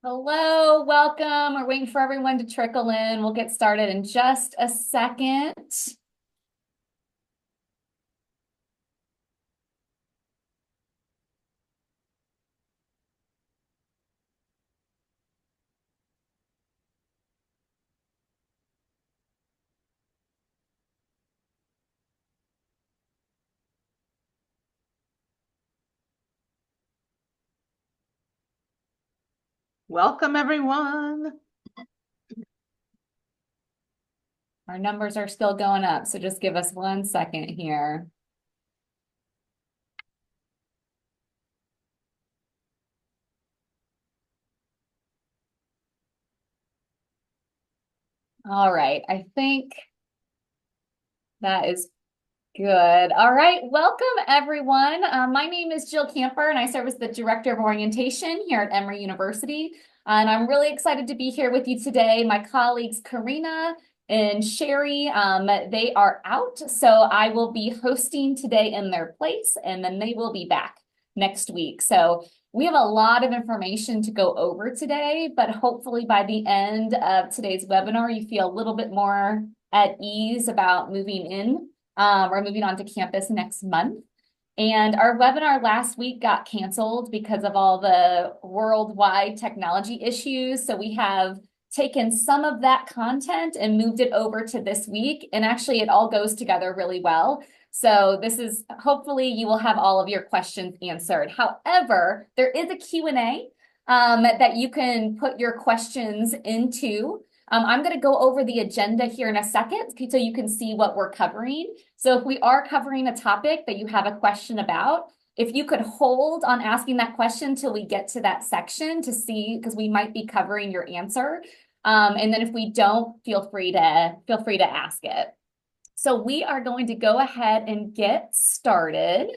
Hello, welcome. We're waiting for everyone to trickle in. We'll get started in just a second. Welcome, everyone. Our numbers are still going up, so just give us 1 second here. All right, I think that is good. All right, welcome everyone. My name is Jill Camper and I serve as the Director of Orientation here at Emory University. And I'm really excited to be here with you today. My colleagues Karina and Sherry, they are out, so I will be hosting today in their place and then they will be back next week. So we have a lot of information to go over today, but hopefully by the end of today's webinar, you feel a little bit more at ease about moving in. We're moving on to campus next month. And our webinar last week got canceled because of all the worldwide technology issues. So we have taken some of that content and moved it over to this week. And actually it all goes together really well. So this is, hopefully you will have all of your questions answered. However, there is a Q&A that you can put your questions into. I'm going to go over the agenda here in a second so you can see what we're covering. So if we are covering a topic that you have a question about, if you could hold on asking that question till we get to that section to see, because we might be covering your answer. And then if we don't, feel free to ask it. So we are going to go ahead and get started.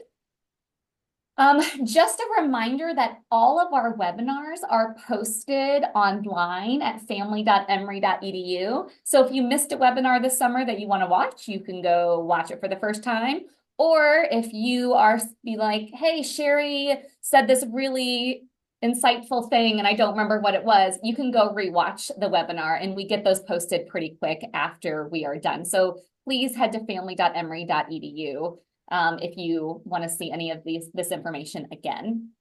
Just a reminder that all of our webinars are posted online at family.emory.edu. So if you missed a webinar this summer that you want to watch, you can go watch it for the first time. Or if you be like, hey, Sherry said this really insightful thing and I don't remember what it was, you can go rewatch the webinar and we get those posted pretty quick after we are done. So please head to family.emory.edu. If you want to see any of this information again.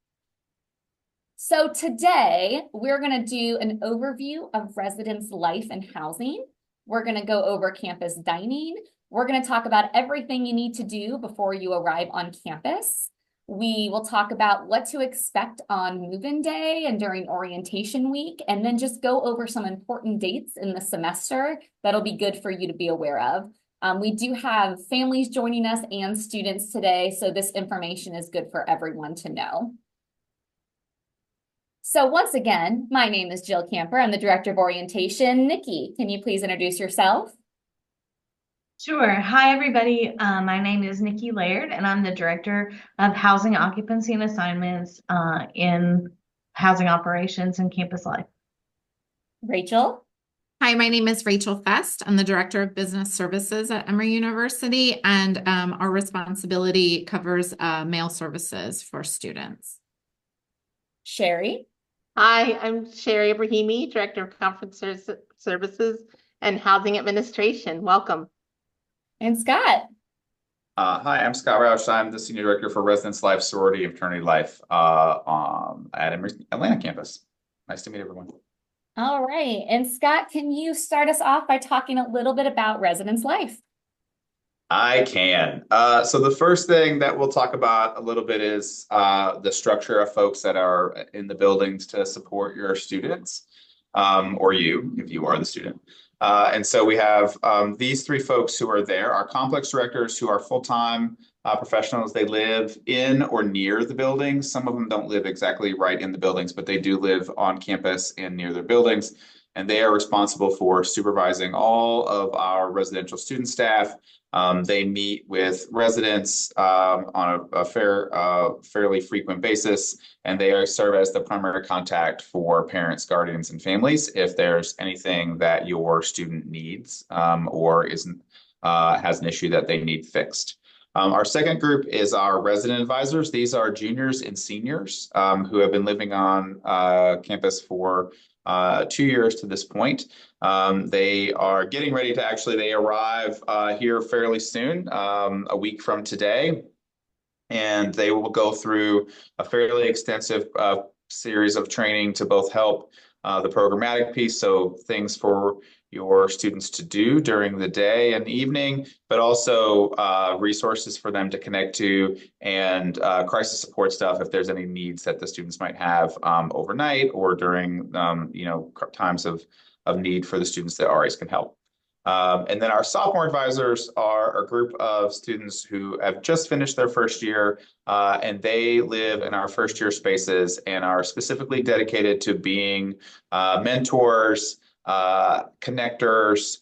So today we're going to do an overview of residence life and housing. We're going to go over campus dining. We're going to talk about everything you need to do before you arrive on campus. We will talk about what to expect on move-in day and during orientation week, and then just go over some important dates in the semester that'll be good for you to be aware of. We do have families joining us and students today, so this information is good for everyone to know. So once again, my name is Jill Camper. I'm the Director of Orientation. Nikki, can you please introduce yourself? Sure. Hi, everybody. My name is Nikki Laird, and I'm the Director of Housing Occupancy and Assignments in Housing Operations and Campus Life. Rachel? Hi, my name is Rachel Fest. I'm the Director of Business Services at Emory University, and our responsibility covers mail services for students. Sherry? Hi, I'm Sherry Ibrahimi, Director of Conference Services and Housing Administration. Welcome. And Scott? Hi, I'm Scott Roush. I'm the Senior Director for Residence Life, Sorority, and Fraternity Life at Emory Atlanta campus. Nice to meet everyone. All right. And Scott, can you start us off by talking a little bit about residence life? I can. So the first thing that we'll talk about a little bit is the structure of folks that are in the buildings to support your students, or you, if you are the student. And so we have these three folks who are there, our complex directors who are full-time professionals. They live in or near the buildings. Some of them don't live exactly right in the buildings, but they do live on campus and near their buildings. And they are responsible for supervising all of our residential student staff. They meet with residents on a fairly frequent basis, and they serve as the primary contact for parents, guardians, and families if there's anything that your student needs or has an issue that they need fixed. Our second group is our resident advisors. These are juniors and seniors who have been living on campus for 2 years to this point. They are getting ready to they arrive here fairly soon, a week from today, and they will go through a fairly extensive series of training to both help the programmatic piece, so things for your students to do during the day and evening, but also resources for them to connect to and crisis support stuff if there's any needs that the students might have overnight or during times of need for the students that RAs can help. And then our sophomore advisors are a group of students who have just finished their first year, and they live in our first year spaces and are specifically dedicated to being mentors, connectors,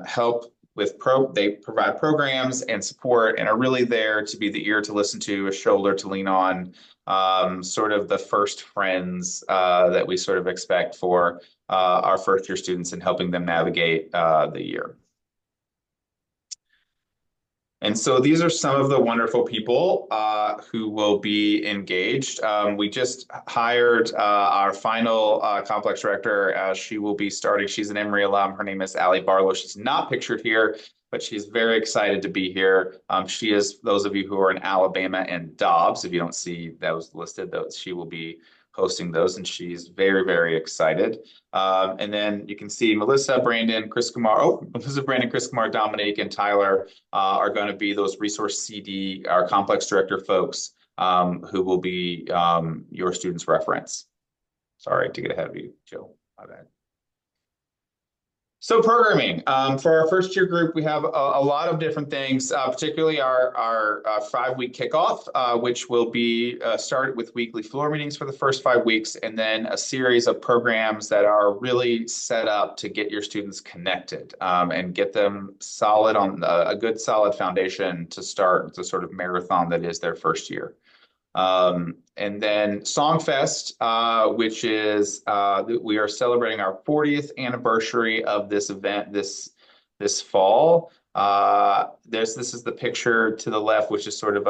help with they provide programs and support and are really there to be the ear to listen to, a shoulder to lean on, sort of the first friends that we sort of expect for our first year students and helping them navigate the year. And so these are some of the wonderful people who will be engaged. We just hired our final complex director. She will be starting. She's an Emory alum. Her name is Allie Barlow. She's not pictured here, but she's very excited to be here. She is, those of you who are in Alabama and Dobbs, if you don't see those listed, she will be hosting those, and she's very, very excited. And then you can see Melissa, Brandon, Chris Kumar, Melissa, Brandon, Chris Kumar, Dominique, and Tyler are going to be those resource CD, our complex director folks, who will be your students' reference. Sorry to get ahead of you, Joe. My bad. So programming, for our first year group, we have a lot of different things, particularly our 5-week kickoff, which will be started with weekly floor meetings for the first 5 weeks, and then a series of programs that are really set up to get your students connected and get them solid on a good solid foundation to start the sort of marathon that is their first year. And then Songfest, which is we are celebrating our 40th anniversary of this event this fall. This is the picture to the left, which is sort of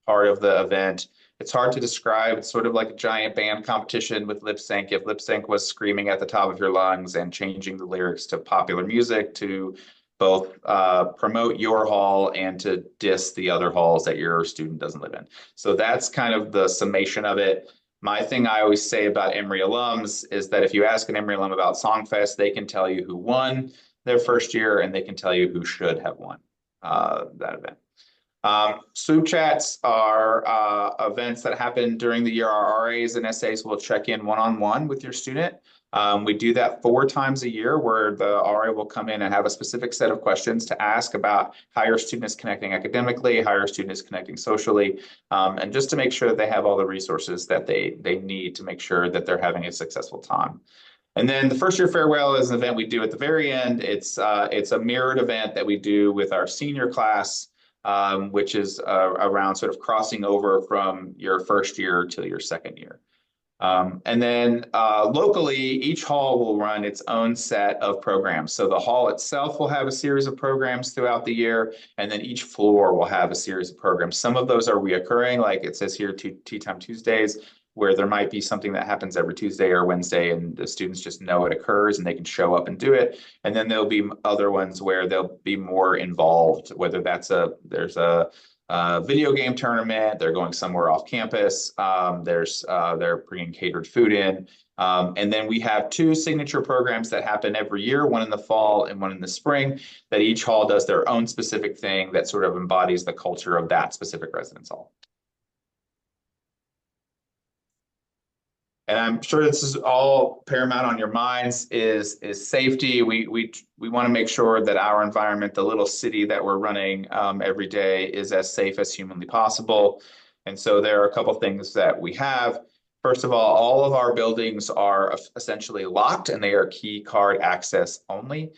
part of the event. It's hard to describe. It's sort of like a giant band competition with lip sync. If lip sync was screaming at the top of your lungs and changing the lyrics to popular music to both promote your hall and to diss the other halls that your student doesn't live in. So that's kind of the summation of it. My thing I always say about Emory alums is that if you ask an Emory alum about Songfest, they can tell you who won their first year and they can tell you who should have won that event. Swoop chats are events that happen during the year. Our RAs and SAs will check in one-on-one with your student. We do that 4 times a year where the RA will come in and have a specific set of questions to ask about how your student is connecting academically, how your student is connecting socially, and just to make sure that they have all the resources that they need to make sure that they're having a successful time. And then the first year farewell is an event we do at the very end. It's a mirrored event that we do with our senior class, which is around sort of crossing over from your first year to your second year. And then locally, each hall will run its own set of programs. So the hall itself will have a series of programs throughout the year, and then each floor will have a series of programs. Some of those are reoccurring, like it says here, Tea Time Tuesdays, where there might be something that happens every Tuesday or Wednesday, and the students just know it occurs and they can show up and do it. And then there'll be other ones where they'll be more involved, whether there's a video game tournament, they're going somewhere off campus, they're bringing catered food in. And then we have 2 signature programs that happen every year, one in the fall and one in the spring, that each hall does their own specific thing that sort of embodies the culture of that specific residence hall. And I'm sure this is all paramount on your minds is safety. We want to make sure that our environment, the little city that we're running every day, is as safe as humanly possible. And so there are a couple things that we have. First of all of our buildings are essentially locked and they are key card access only.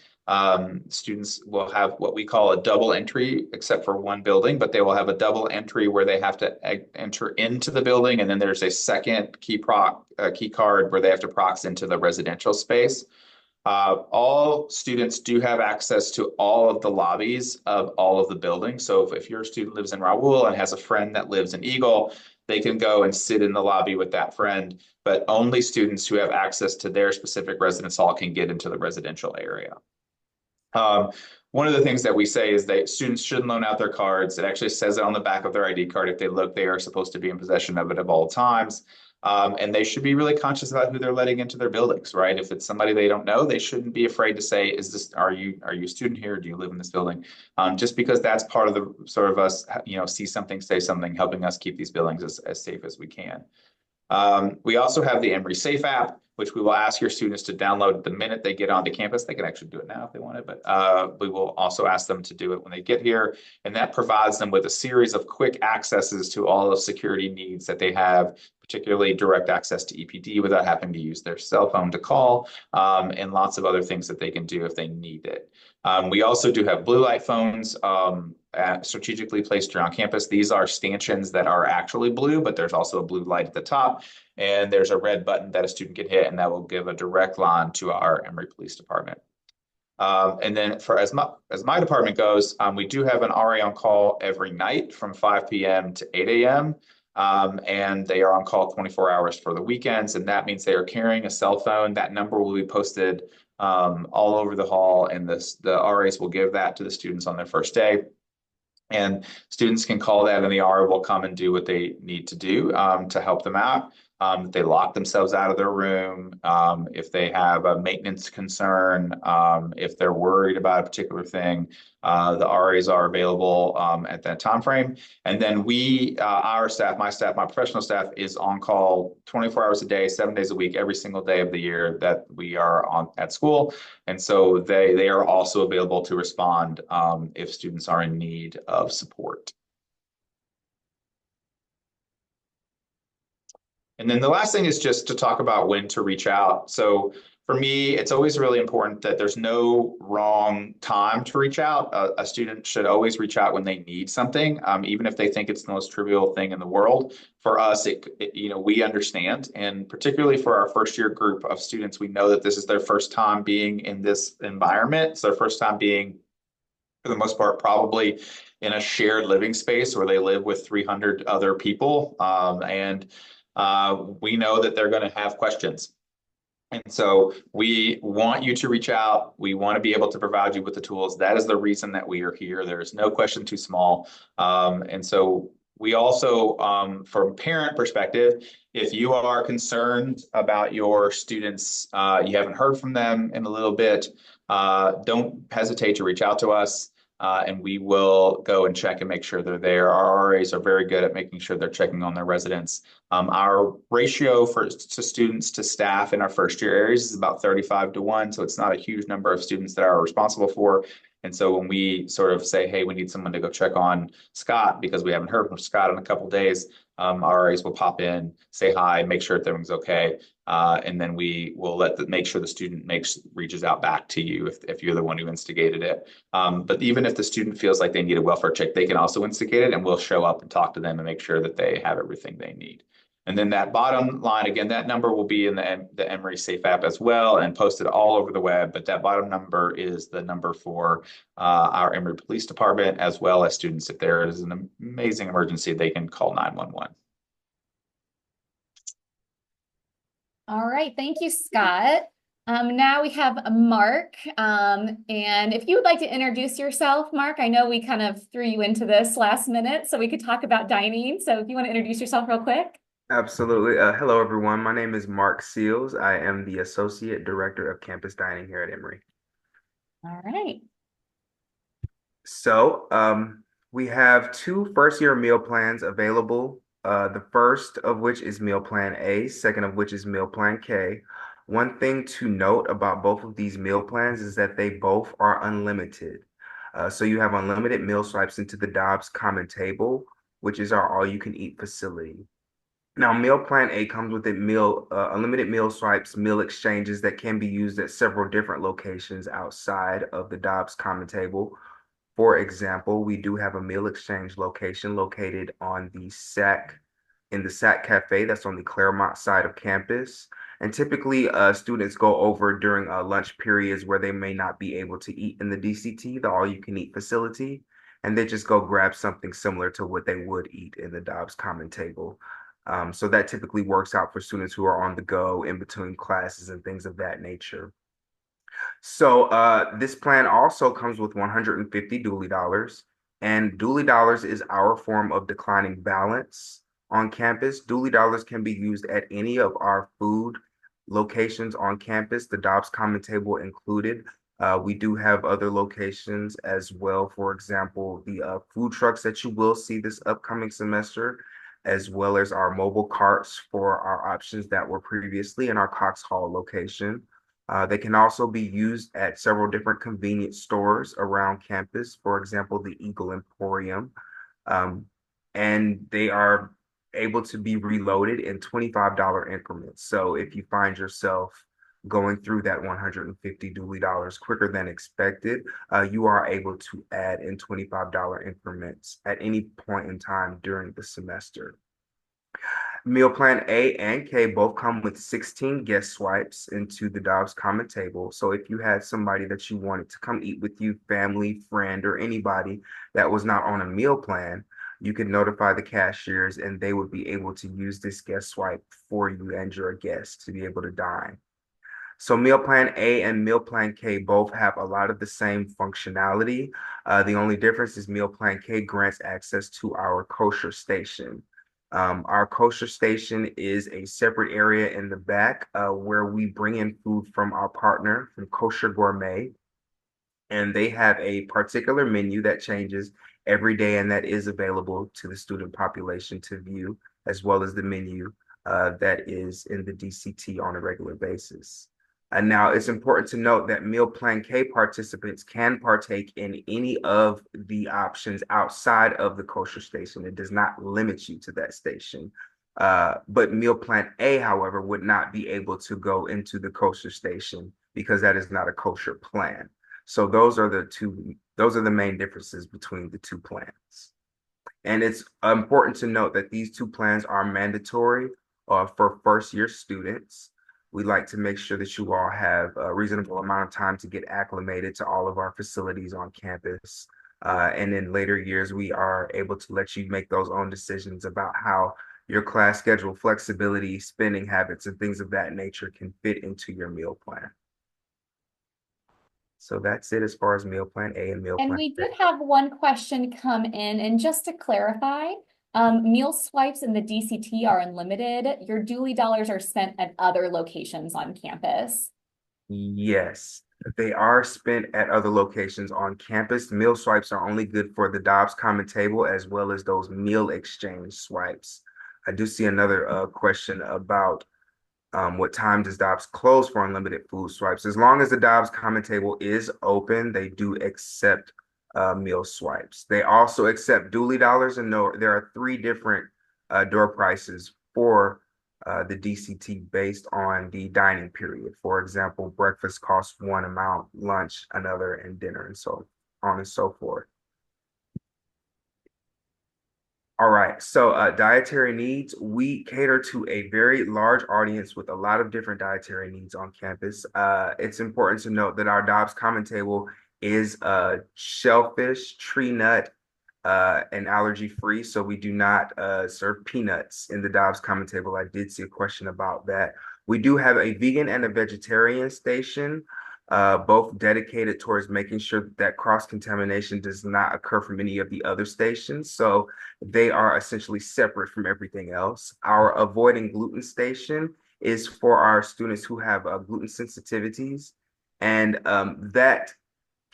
Students will have what we call a double entry, except for one building, but they will have a double entry where they have to enter into the building, and then there's a second key card where they have to prox into the residential space. All students do have access to all of the lobbies of all of the buildings. So if your student lives in Raoul and has a friend that lives in Eagle, they can go and sit in the lobby with that friend, but only students who have access to their specific residence hall can get into the residential area. One of the things that we say is that students shouldn't loan out their cards. It actually says it on the back of their ID card. If they look, they are supposed to be in possession of it at all times. And they should be really conscious about who they're letting into their buildings, right? If it's somebody they don't know, they shouldn't be afraid to say, are you a student here? Do you live in this building? Just because that's part of the sort of us, see something, say something, helping us keep these buildings as safe as we can. We also have the Emory Safe app, which we will ask your students to download the minute they get onto campus. They can actually do it now if they want it, but we will also ask them to do it when they get here. And that provides them with a series of quick accesses to all of security needs that they have, particularly direct access to EPD without having to use their cell phone to call, and lots of other things that they can do if they need it. We also do have blue light phones strategically placed around campus. These are stanchions that are actually blue, but there's also a blue light at the top. And there's a red button that a student can hit, and that will give a direct line to our Emory Police Department. And then as my department goes, we do have an RA on call every night from 5 p.m. to 8 a.m. And they are on call 24 hours for the weekends. And that means they are carrying a cell phone. That number will be posted all over the hall, and the RAs will give that to the students on their first day. And students can call that, and the RA will come and do what they need to do to help them out. If they lock themselves out of their room, if they have a maintenance concern, if they're worried about a particular thing, the RAs are available at that time frame. And then our staff, my professional staff, is on call 24 hours a day, 7 days a week, every single day of the year that we are at school. And so they are also available to respond if students are in need of support. And then the last thing is just to talk about when to reach out. So for me, it's always really important that there's no wrong time to reach out. A student should always reach out when they need something, even if they think it's the most trivial thing in the world. For us, we understand, and particularly for our first year group of students, we know that this is their first time being in this environment. It's their first time being, for the most part, probably in a shared living space where they live with 300 other people. We know that they're going to have questions. And so we want you to reach out. We want to be able to provide you with the tools. That is the reason that we are here. There is no question too small. And so we also, from parent perspective, if you are concerned about your students, you haven't heard from them in a little bit, don't hesitate to reach out to us. And we will go and check and make sure they're there. Our RAs are very good at making sure they're checking on their residents. Our ratio to students to staff in our first year areas is about 35-1. So it's not a huge number of students that are responsible for. And so when we sort of say, hey, we need someone to go check on Scott because we haven't heard from Scott in a couple of days, our RAs will pop in, say hi, make sure everything's okay. And then we will make sure the student reaches out back to you if you're the one who instigated it. But even if the student feels like they need a welfare check, they can also instigate it, and we'll show up and talk to them and make sure that they have everything they need. And then that bottom line, again, that number will be in the Emory Safe app as well and posted all over the web. But that bottom number is the number for our Emory Police Department, as well as students. If there is an amazing emergency, they can call 911. All right, thank you, Scott. Now we have Mark. And if you would like to introduce yourself, Mark, I know we kind of threw you into this last minute so we could talk about dining. So if you want to introduce yourself real quick. Absolutely. Hello, everyone. My name is Mark Seals. I am the Associate Director of Campus Dining here at Emory. All right. So we have 2 first-year meal plans available. The first of which is Meal Plan A, second of which is Meal Plan K. One thing to note about both of these meal plans is that they both are unlimited. So you have unlimited meal swipes into the Dobbs Common Table, which is our all-you-can-eat facility. Now, Meal Plan A comes with unlimited meal swipes, meal exchanges that can be used at several different locations outside of the Dobbs Common Table. For example, we do have a meal exchange location located on in the SAC Cafe that's on the Claremont side of campus. And typically, students go over during lunch periods where they may not be able to eat in the DCT, the all-you-can-eat facility, and they just go grab something similar to what they would eat in the Dobbs Common Table. So that typically works out for students who are on the go in between classes and things of that nature. So this plan also comes with 150 dually dollars, and dually dollars is our form of declining balance on campus. Dually dollars can be used at any of our food locations on campus, the Dobbs Common Table included. We do have other locations as well. For example, the food trucks that you will see this upcoming semester, as well as our mobile carts for our options that were previously in our Cox Hall location. They can also be used at several different convenience stores around campus, for example, the Eagle Emporium. Um, and they are able to be reloaded in $25 increments. So if you find yourself going through that 150 dually dollars quicker than expected, you are able to add in $25 increments at any point in time during the semester. Meal plan A and K both come with 16 guest swipes into the Dobbs Common Table. So if you had somebody that you wanted to come eat with you, family, friend, or anybody that was not on a meal plan, you could notify the cashiers and they would be able to use this guest swipe for you and your guests to be able to dine. So Meal Plan A and Meal Plan K both have a lot of the same functionality. The only difference is Meal Plan K grants access to our kosher station. Our kosher station is a separate area in the back where we bring in food from our partner from Kosher Gourmet, and they have a particular menu that changes every day, and that is available to the student population to view, as well as the menu that is in the DCT on a regular basis. And now it's important to note that Meal Plan K participants can partake in any of the options outside of the kosher station. It does not limit you to that station. But Meal Plan A, however, would not be able to go into the kosher station because that is not a kosher plan. So those are the main differences between the two plans. And it's important to note that these two plans are mandatory for first year students. We like to make sure that you all have a reasonable amount of time to get acclimated to all of our facilities on campus. And in later years, we are able to let you make those own decisions about how your class schedule flexibility, spending habits, and things of that nature can fit into your meal plan. So that's it as far as meal plan A and meal And plan we B. did have one question come in, and just to clarify, meal swipes in the DCT are unlimited. Your dually dollars are spent at other locations on campus. Yes, they are spent at other locations on campus. Meal swipes are only good for the Dobbs Common Table as well as those meal exchange swipes. I do see another question about what time does Dobbs close for unlimited food swipes? As long as the Dobbs Common Table is open, they do accept meal swipes. They also accept dually dollars, and no, there are 3 different door prices for the DCT based on the dining period. For example, breakfast costs one amount, lunch another, and dinner, and so on and so forth. All right, so dietary needs, we cater to a very large audience with a lot of different dietary needs on campus. It's important to note that our Dobbs Common Table is shellfish, tree nut, and allergy free, so we do not serve peanuts in the Dobbs Common Table. I did see a question about that. We do have a vegan and a vegetarian station, both dedicated towards making sure that cross-contamination does not occur from any of the other stations. So they are essentially separate from everything else. Our avoiding gluten station is for our students who have gluten sensitivities, and that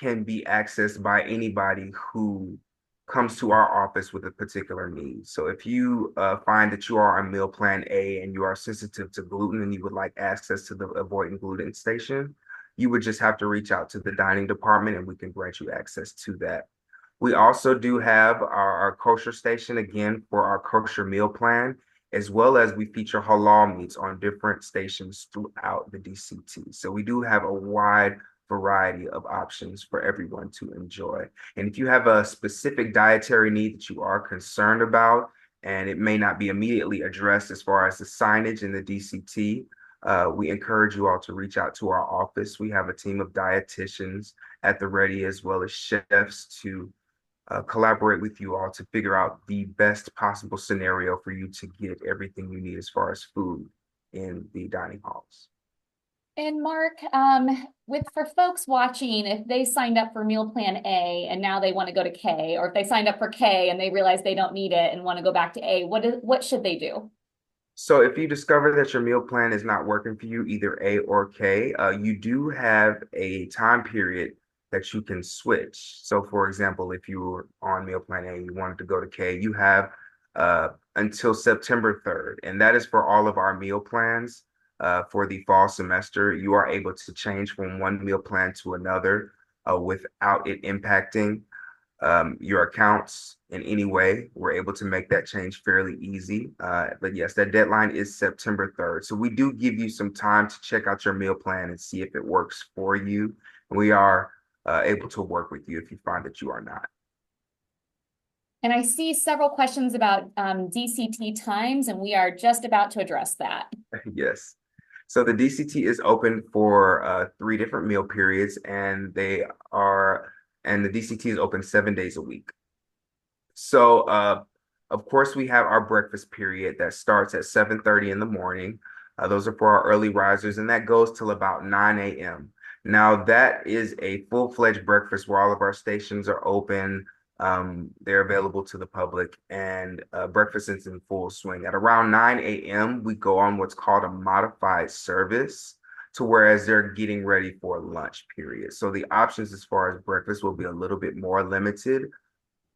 can be accessed by anybody who comes to our office with a particular need. So if you find that you are on meal plan A and you are sensitive to gluten and you would like access to the avoiding gluten station, you would just have to reach out to the dining department and we can grant you access to that. We also do have our kosher station again for our kosher meal plan, as well as we feature halal meats on different stations throughout the DCT. So we do have a wide variety of options for everyone to enjoy. And if you have a specific dietary need that you are concerned about, and it may not be immediately addressed as far as the signage in the DCT, we encourage you all to reach out to our office. We have a team of dietitians at the ready, as well as chefs, to collaborate with you all to figure out the best possible scenario for you to get everything you need as far as food in the dining halls. And Mark, for folks watching, if they signed up for meal plan A and now they want to go to K, or if they signed up for K and they realize they don't need it and want to go back to A, what should they do? So if you discover that your meal plan is not working for you, either A or K, you do have a time period that you can switch. So for example, if you were on meal plan A and you wanted to go to K, you have until September 3rd, and that is for all of our meal plans. For the fall semester, you are able to change from one meal plan to another without it impacting your accounts in any way. We're able to make that change fairly easy. But yes, that deadline is September 3rd. So we do give you some time to check out your meal plan and see if it works for you. We are able to work with you if you find that you are not. And I see several questions about DCT times, and we are just about to address that. Yes. So the DCT is open for 3 different meal periods, and the DCT is open 7 days a week. So of course, we have our breakfast period that starts at 7:30 in the morning. Those are for our early risers, and that goes till about 9 a.m. Now, that is a full-fledged breakfast where all of our stations are open. They're available to the public, and breakfast is in full swing. At around 9 a.m., we go on what's called a modified service, to whereas they're getting ready for lunch period. So the options as far as breakfast will be a little bit more limited,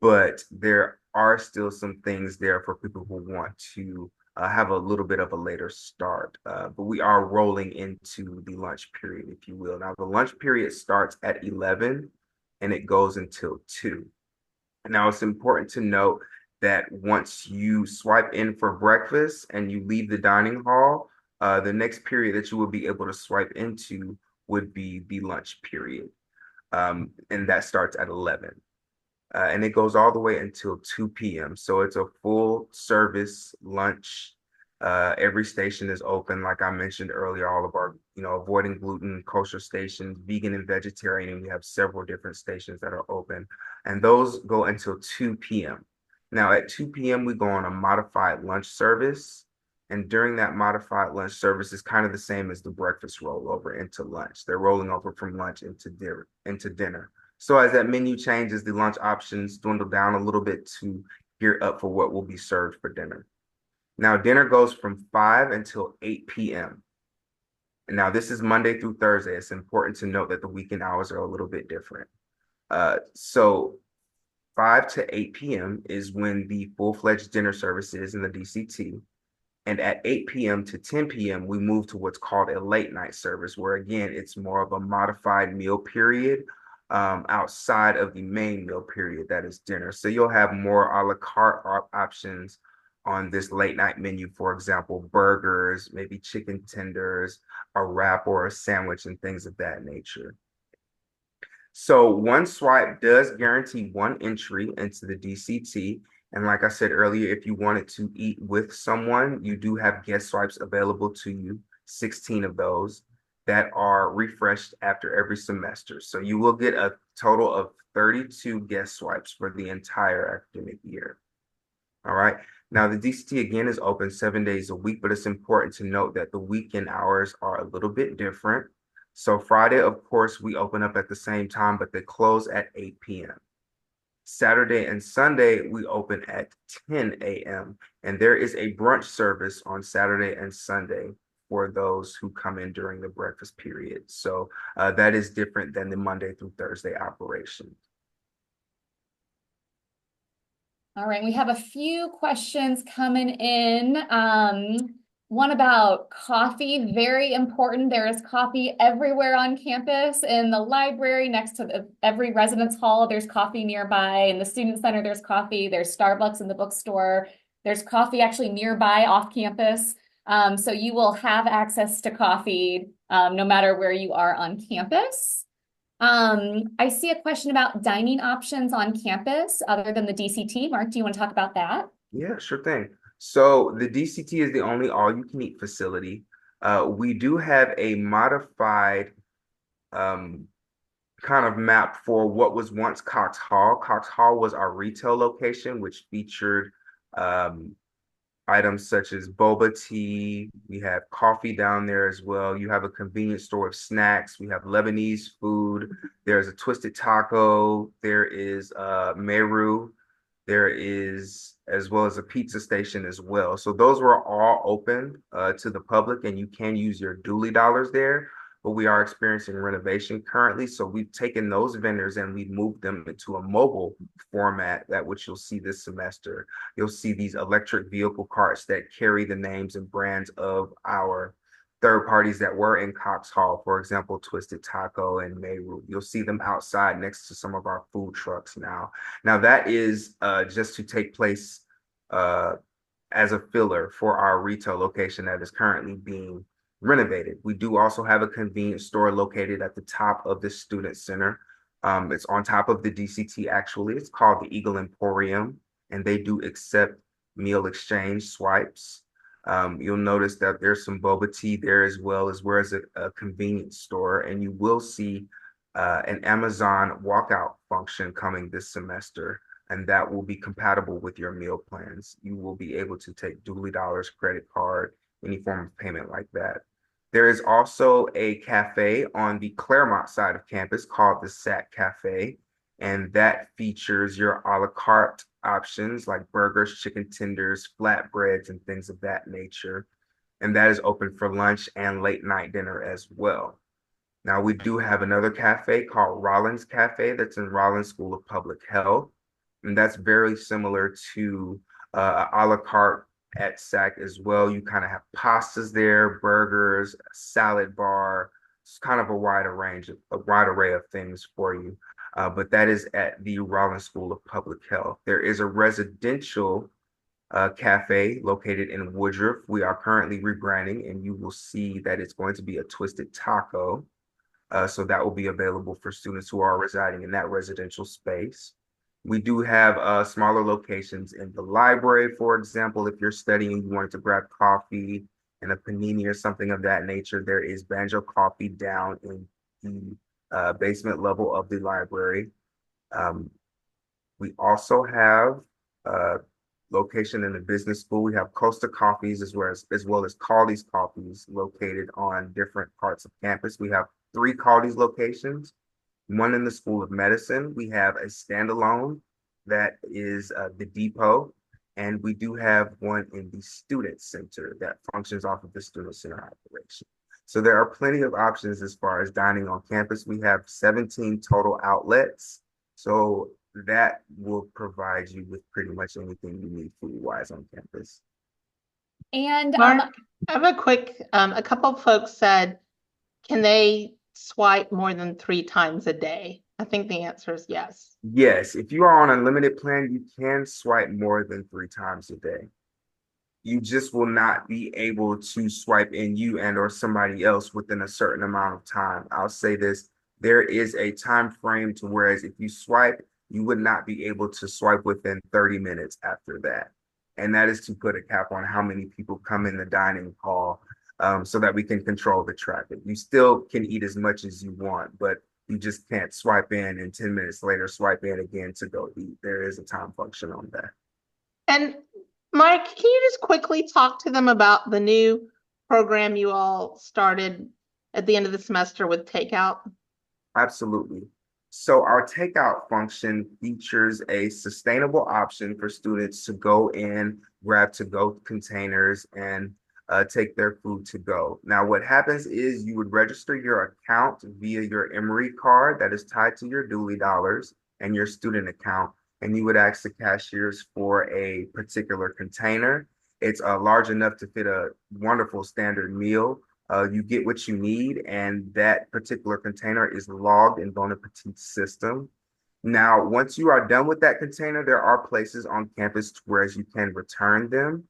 but there are still some things there for people who want to have a little bit of a later start. But we are rolling into the lunch period, if you will. Now, the lunch period starts at 11 and it goes until 2. Now, it's important to note that once you swipe in for breakfast and you leave the dining hall, the next period that you will be able to swipe into would be the lunch period. And that starts at 11. And it goes all the way until 2 p.m. So it's a full service lunch. Every station is open. Like I mentioned earlier, all of our, avoiding gluten, kosher stations, vegan and vegetarian, and we have several different stations that are open. And those go until 2 p.m. Now at 2 p.m., we go on a modified lunch service. And during that modified lunch service is kind of the same as the breakfast rollover into lunch. They're rolling over from lunch into dinner. So as that menu changes, the lunch options dwindle down a little bit to gear up for what will be served for dinner. Now, dinner goes from 5 until 8 p.m. And now this is Monday through Thursday. It's important to note that the weekend hours are a little bit different. So 5 to 8 p.m. is when the full-fledged dinner service is in the DCT. And at 8 p.m. to 10 p.m., we move to what's called a late night service, where again, it's more of a modified meal period outside of the main meal period, that is dinner. So you'll have more a la carte options on this late night menu. For example, burgers, maybe chicken tenders, a wrap or a sandwich, and things of that nature. So one swipe does guarantee one entry into the DCT. And like I said earlier, if you wanted to eat with someone, you do have guest swipes available to you, 16 of those that are refreshed after every semester. So you will get a total of 32 guest swipes for the entire academic year. All right. Now, the DCT again is open 7 days a week, but it's important to note that the weekend hours are a little bit different. So Friday, of course, we open up at the same time, but they close at 8 p.m. Saturday and Sunday, we open at 10 a.m. And there is a brunch service on Saturday and Sunday for those who come in during the breakfast period. So that is different than the Monday through Thursday operation. All right, we have a few questions coming in. One about coffee, very important. There is coffee everywhere on campus. In the library, next to every residence hall, there's coffee nearby. In the student center, there's coffee. There's Starbucks in the bookstore. There's coffee actually nearby off campus. So you will have access to coffee no matter where you are on campus. I see a question about dining options on campus other than the DCT. Mark, do you want to talk about that? Yeah, sure thing. So the DCT is the only all-you-can-eat facility. We do have a modified um, kind of map for what was once Cox Hall. Cox Hall was our retail location, which featured um, items such as boba tea. We have coffee down there as well. You have a convenience store of snacks. We have Lebanese food. There's a twisted taco. There is Meru. There is as well as a pizza station as well. So those were all open to the public, and you can use your dually dollars there. But we are experiencing renovation currently, so we've taken those vendors and we've moved them into a mobile format that which you'll see this semester. You'll see these electric vehicle carts that carry the names and brands of our third parties that were in Cox Hall, for example, Twisted Taco and Meru. You'll see them outside next to some of our food trucks now. Now that is just to take place uh, as a filler for our retail location that is currently being renovated. We do also have a convenience store located at the top of the student center. It's on top of the DCT actually. It's called the Eagle Emporium, and they do accept meal exchange swipes. You'll notice that there's some boba tea there as well as a convenience store, and you will see an Amazon walkout function coming this semester, and that will be compatible with your meal plans. You will be able to take dually dollars, credit card, any form of payment like that. There is also a cafe on the Claremont side of campus called the Sac Cafe, and that features your a la carte options like burgers, chicken tenders, flatbreads, and things of that nature. And that is open for lunch and late night dinner as well. Now, we do have another cafe called Rollins Cafe that's in Rollins School of Public Health. And that's very similar to a la carte at SAC as well. You kind of have pastas there, burgers, a salad bar. It's kind of a wide array of things for you. But that is at the Rollins School of Public Health. There is a residential cafe located in Woodruff. We are currently rebranding, and you will see that it's going to be a Twisted Taco. So that will be available for students who are residing in that residential space. We do have smaller locations in the library, for example, if you're studying and you wanted to grab coffee and a panini or something of that nature, there is Banjo Coffee down in the basement level of the library. Um, we also have location in the business school. We have Costa Coffees as well as Caldy's Coffees located on different parts of campus. We have 3 Caldy's locations, one in the School of Medicine. We have a standalone that is the depot, and we do have one in the student center that functions off of the student center operation. So there are plenty of options as far as dining on campus. We have 17 total outlets. So that will provide you with pretty much anything you need food-wise on campus. And Mark, I have a couple of folks said, can they swipe more than 3 times a day? I think the answer is yes. Yes, if you are on a limited plan, you can swipe more than 3 times a day. You just will not be able to swipe in you and or somebody else within a certain amount of time. I'll say this, there is a time frame to whereas if you swipe, you would not be able to swipe within 30 minutes after that. And that is to put a cap on how many people come in the dining hall so that we can control the traffic. You still can eat as much as you want, but you just can't swipe in and 10 minutes later swipe in again to go eat. There is a time function on that. And Mike, can you just quickly talk to them about the new program you all started at the end of the semester with takeout? Absolutely. So our takeout function features a sustainable option for students to go in, grab to-go containers, and take their food to go. Now, what happens is you would register your account via your Emory card that is tied to your dually dollars and your student account, and you would ask the cashiers for a particular container. It's large enough to fit a wonderful standard meal. You get what you need, and that particular container is logged in Bon Appetit's system. Now, once you are done with that container, there are places on campus where you can return them.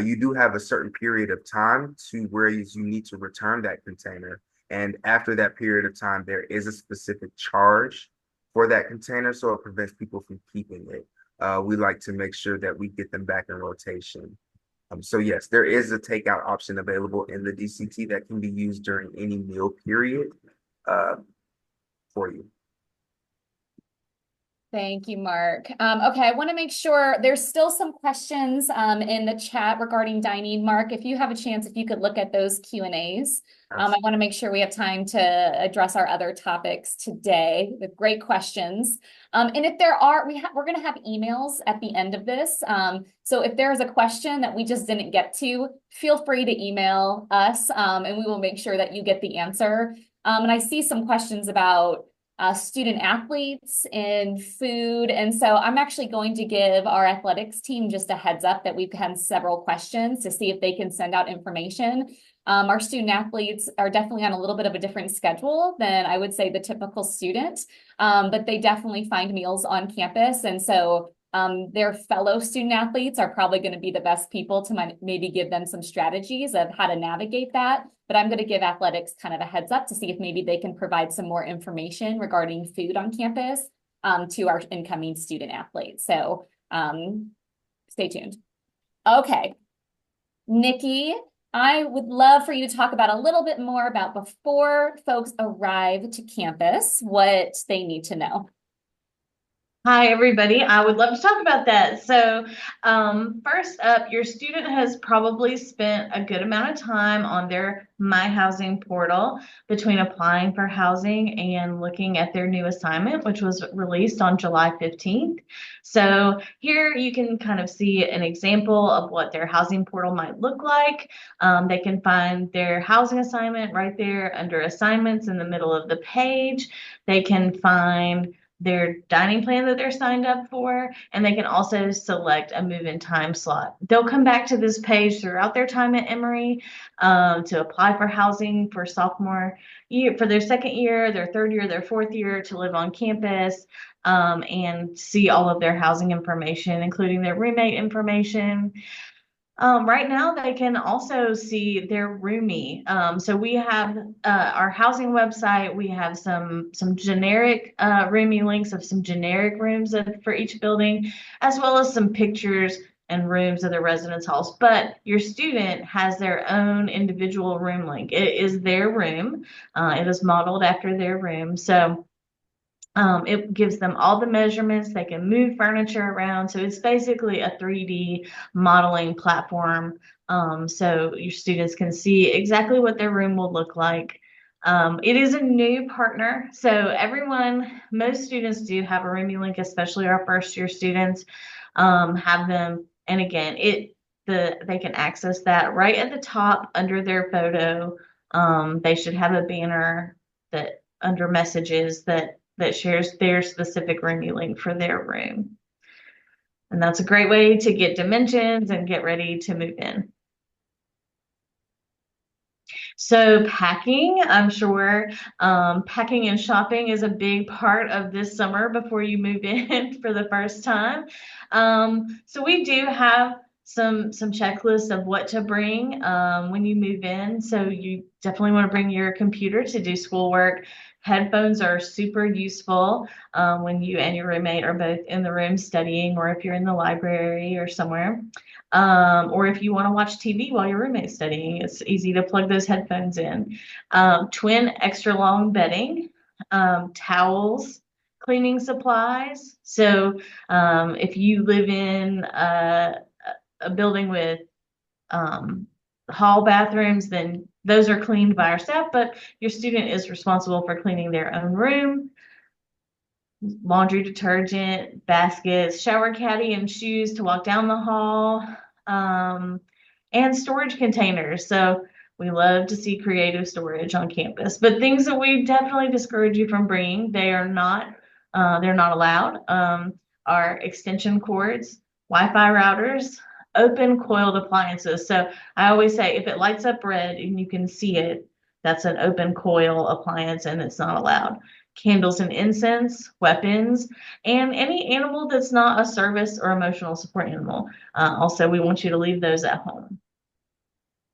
You do have a certain period of time to where you need to return that container. And after that period of time, there is a specific charge for that container, so it prevents people from keeping it. We like to make sure that we get them back in rotation. So yes, there is a takeout option available in the DCT that can be used during any meal period for you. Thank you, Mark. Okay, I want to make sure there's still some questions in the chat regarding dining. Mark, if you have a chance, if you could look at those Q&As. I want to make sure we have time to address our other topics today with great questions. And if there are, we're going to have emails at the end of this. So if there is a question that we just didn't get to, feel free to email us and we will make sure that you get the answer. And I see some questions about student athletes and food. And so I'm actually going to give our athletics team just a heads up that we've had several questions to see if they can send out information. Our student athletes are definitely on a little bit of a different schedule than I would say the typical student, but they definitely find meals on campus. And so their fellow student athletes are probably going to be the best people to maybe give them some strategies of how to navigate that. But I'm going to give athletics kind of a heads up to see if maybe they can provide some more information regarding food on campus to our incoming student athletes. So stay tuned. Okay, Nikki, I would love for you to talk about a little bit more about before folks arrive to campus, what they need to know. Hi, everybody. I would love to talk about that. So, first up, your student has probably spent a good amount of time on their My Housing portal between applying for housing and looking at their new assignment, which was released on July 15th. So here you can kind of see an example of what their housing portal might look like. They can find their housing assignment right there under assignments in the middle of the page. They can find their dining plan that they're signed up for, and they can also select a move-in time slot. They'll come back to this page throughout their time at Emory to apply for housing for sophomore year, for their second year, their third year, their fourth year to live on campus, and see all of their housing information, including their roommate information. Right now, they can also see their roomie. So we have our housing website. We have some generic roomie links of some generic rooms for each building, as well as some pictures and rooms of the residence halls. But your student has their own individual room link. It is their room. It is modeled after their room. So it gives them all the measurements. They can move furniture around. So it's basically a 3D modeling platform. So your students can see exactly what their room will look like. It is a new partner. So most students do have a roomie link, especially our first year students have them. And again, they can access that right at the top under their photo. They should have a banner that under messages that shares their specific roomie link for their room. And that's a great way to get dimensions and get ready to move in. So packing, I'm sure packing and shopping is a big part of this summer before you move in for the first time. So we do have some checklists of what to bring when you move in. So you definitely want to bring your computer to do schoolwork. Headphones are super useful when you and your roommate are both in the room studying, or if you're in the library or somewhere. Or if you want to watch TV while your roommate's studying, it's easy to plug those headphones in. Twin extra long bedding, towels, cleaning supplies. So if you live in a building with hall bathrooms, then those are cleaned by our staff, but your student is responsible for cleaning their own room. Laundry detergent, baskets, shower caddy, and shoes to walk down the hall, and storage containers. So we love to see creative storage on campus, but things that we definitely discourage you from bringing, they're not allowed, are extension cords, Wi-Fi routers, open coiled appliances. So I always say if it lights up red and you can see it, that's an open coil appliance and it's not allowed. Candles and incense, weapons, and any animal that's not a service or emotional support animal. Also, we want you to leave those at home.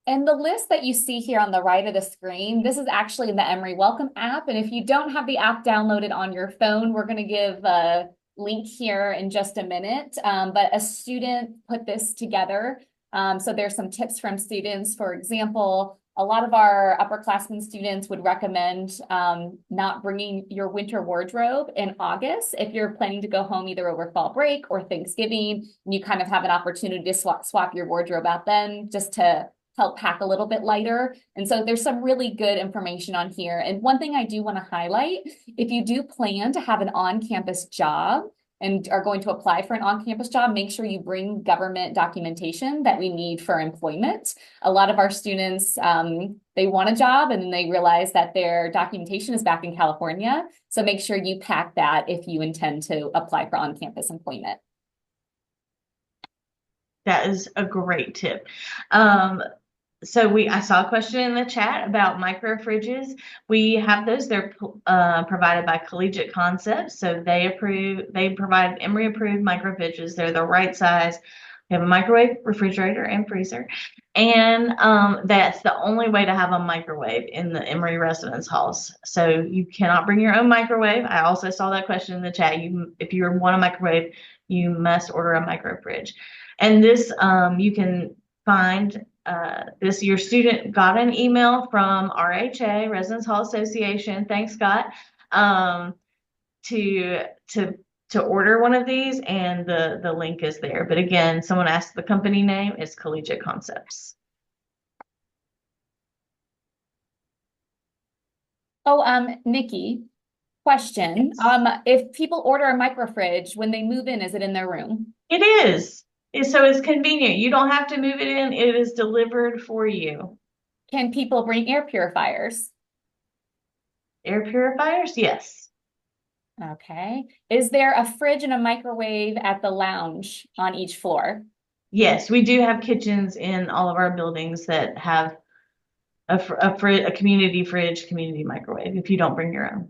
And the list that you see here on the right of the screen, this is actually in the Emory Welcome app. And if you don't have the app downloaded on your phone, we're going to give a link here in just a minute. But a student put this together So there's some tips from students. For example, a lot of our upperclassmen students would recommend not bringing your winter wardrobe in August if you're planning to go home either over fall break or Thanksgiving. And you kind of have an opportunity to swap your wardrobe out then, just to help pack a little bit lighter. And so there's some really good information on here. And one thing I do want to highlight, if you do plan to have an on-campus job and are going to apply for an on-campus job, make sure you bring government documentation that we need for employment. A lot of our students, they want a job and then they realize that their documentation is back in California. So make sure you pack that if you intend to apply for on-campus employment. That is a great tip. So I saw a question in the chat about micro fridges. We have those. They're provided by Collegiate Concepts. So they provide Emory approved micro fridges. They're the right size. They have a microwave, refrigerator, and freezer. And that's the only way to have a microwave in the Emory residence halls. So you cannot bring your own microwave. I also saw that question in the chat. If you want a microwave, you must order a micro fridge. And this, you can find your student got an email from RHA, Residence Hall Association. Thanks, Scott. To order one of these, and the link is there. But again, someone asked the company name. It's Collegiate Concepts. Nikki, question. If people order a micro fridge, when they move in, is it in their room? It is. So it's convenient. You don't have to move it in. It is delivered for you. Can people bring air purifiers? Air purifiers? Yes. Okay. Is there a fridge and a microwave at the lounge on each floor? Yes, we do have kitchens in all of our buildings that have a community fridge, community microwave, if you don't bring your own.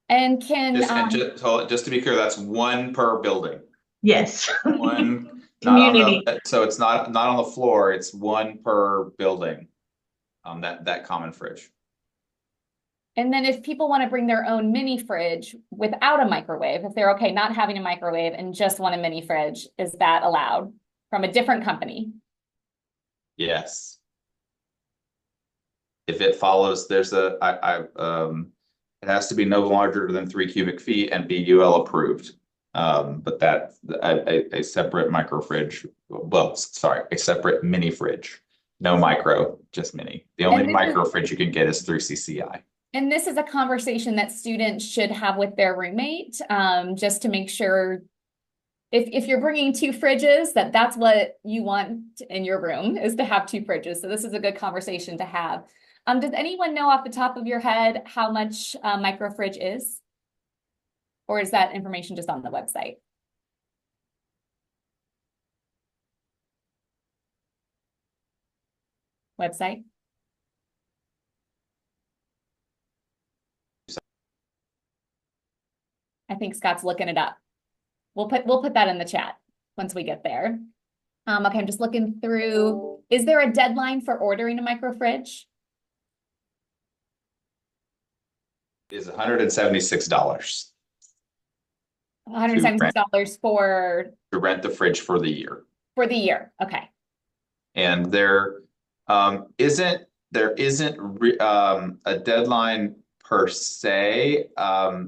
And just to be clear, that's one per building. Yes. One community. So it's not on the floor, it's one per building. That common fridge. And then if people want to bring their own mini fridge without a microwave, if they're okay not having a microwave and just want a mini fridge, is that allowed from a different company? Yes. If it follows, there's it has to be no larger than 3 cubic feet and be UL approved. But that a separate micro fridge, a separate mini fridge, no micro, just mini. The only micro fridge you can get is through CCI. And this is a conversation that students should have with their roommate, just to make sure if you're bringing 2 fridges, that's what you want in your room, is to have 2 fridges. So this is a good conversation to have. Does anyone know off the top of your head how much a micro fridge is? Or is that information just on the website? Website? I think Scott's looking it up. We'll put that in the chat once we get there. Okay, I'm just looking through. Is there a deadline for ordering a micro fridge? It is $176. $176 to rent the fridge for the year. For the year, okay. And there isn't a deadline per se.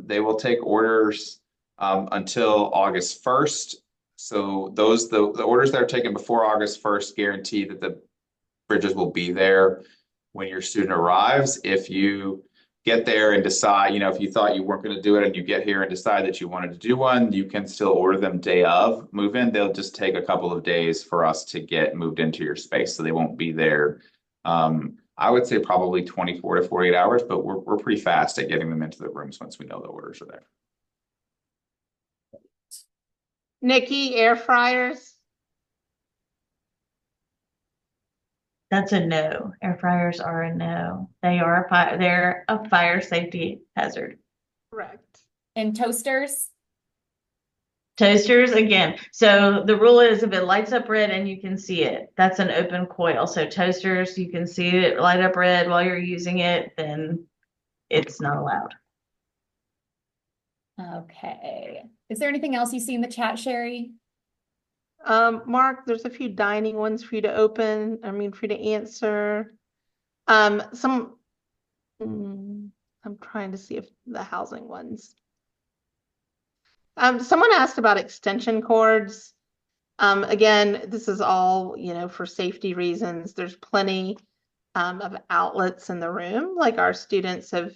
They will take orders until August 1st. So the orders that are taken before August 1st guarantee that the fridges will be there when your student arrives. If you get there and decide, if you thought you weren't going to do it and you get here and decide that you wanted to do one, you can still order them day of move in. They'll just take a couple of days for us to get moved into your space. So they won't be there. I would say probably 24 to 48 hours, but we're pretty fast at getting them into the rooms once we know the orders are there. Nikki, air fryers? That's a no. Air fryers are a no. They're a fire safety hazard. Correct. And toasters? Toasters, again. So the rule is if it lights up red and you can see it, that's an open coil. So toasters, you can see it light up red while you're using it, then it's not allowed. Okay. Is there anything else you see in the chat, Sherry? Mark, there's a few dining ones for you to for you to answer. Some, I'm trying to see if the housing ones. Someone asked about extension cords. Again, this is all, for safety reasons. There's plenty of outlets in the room. Like our students have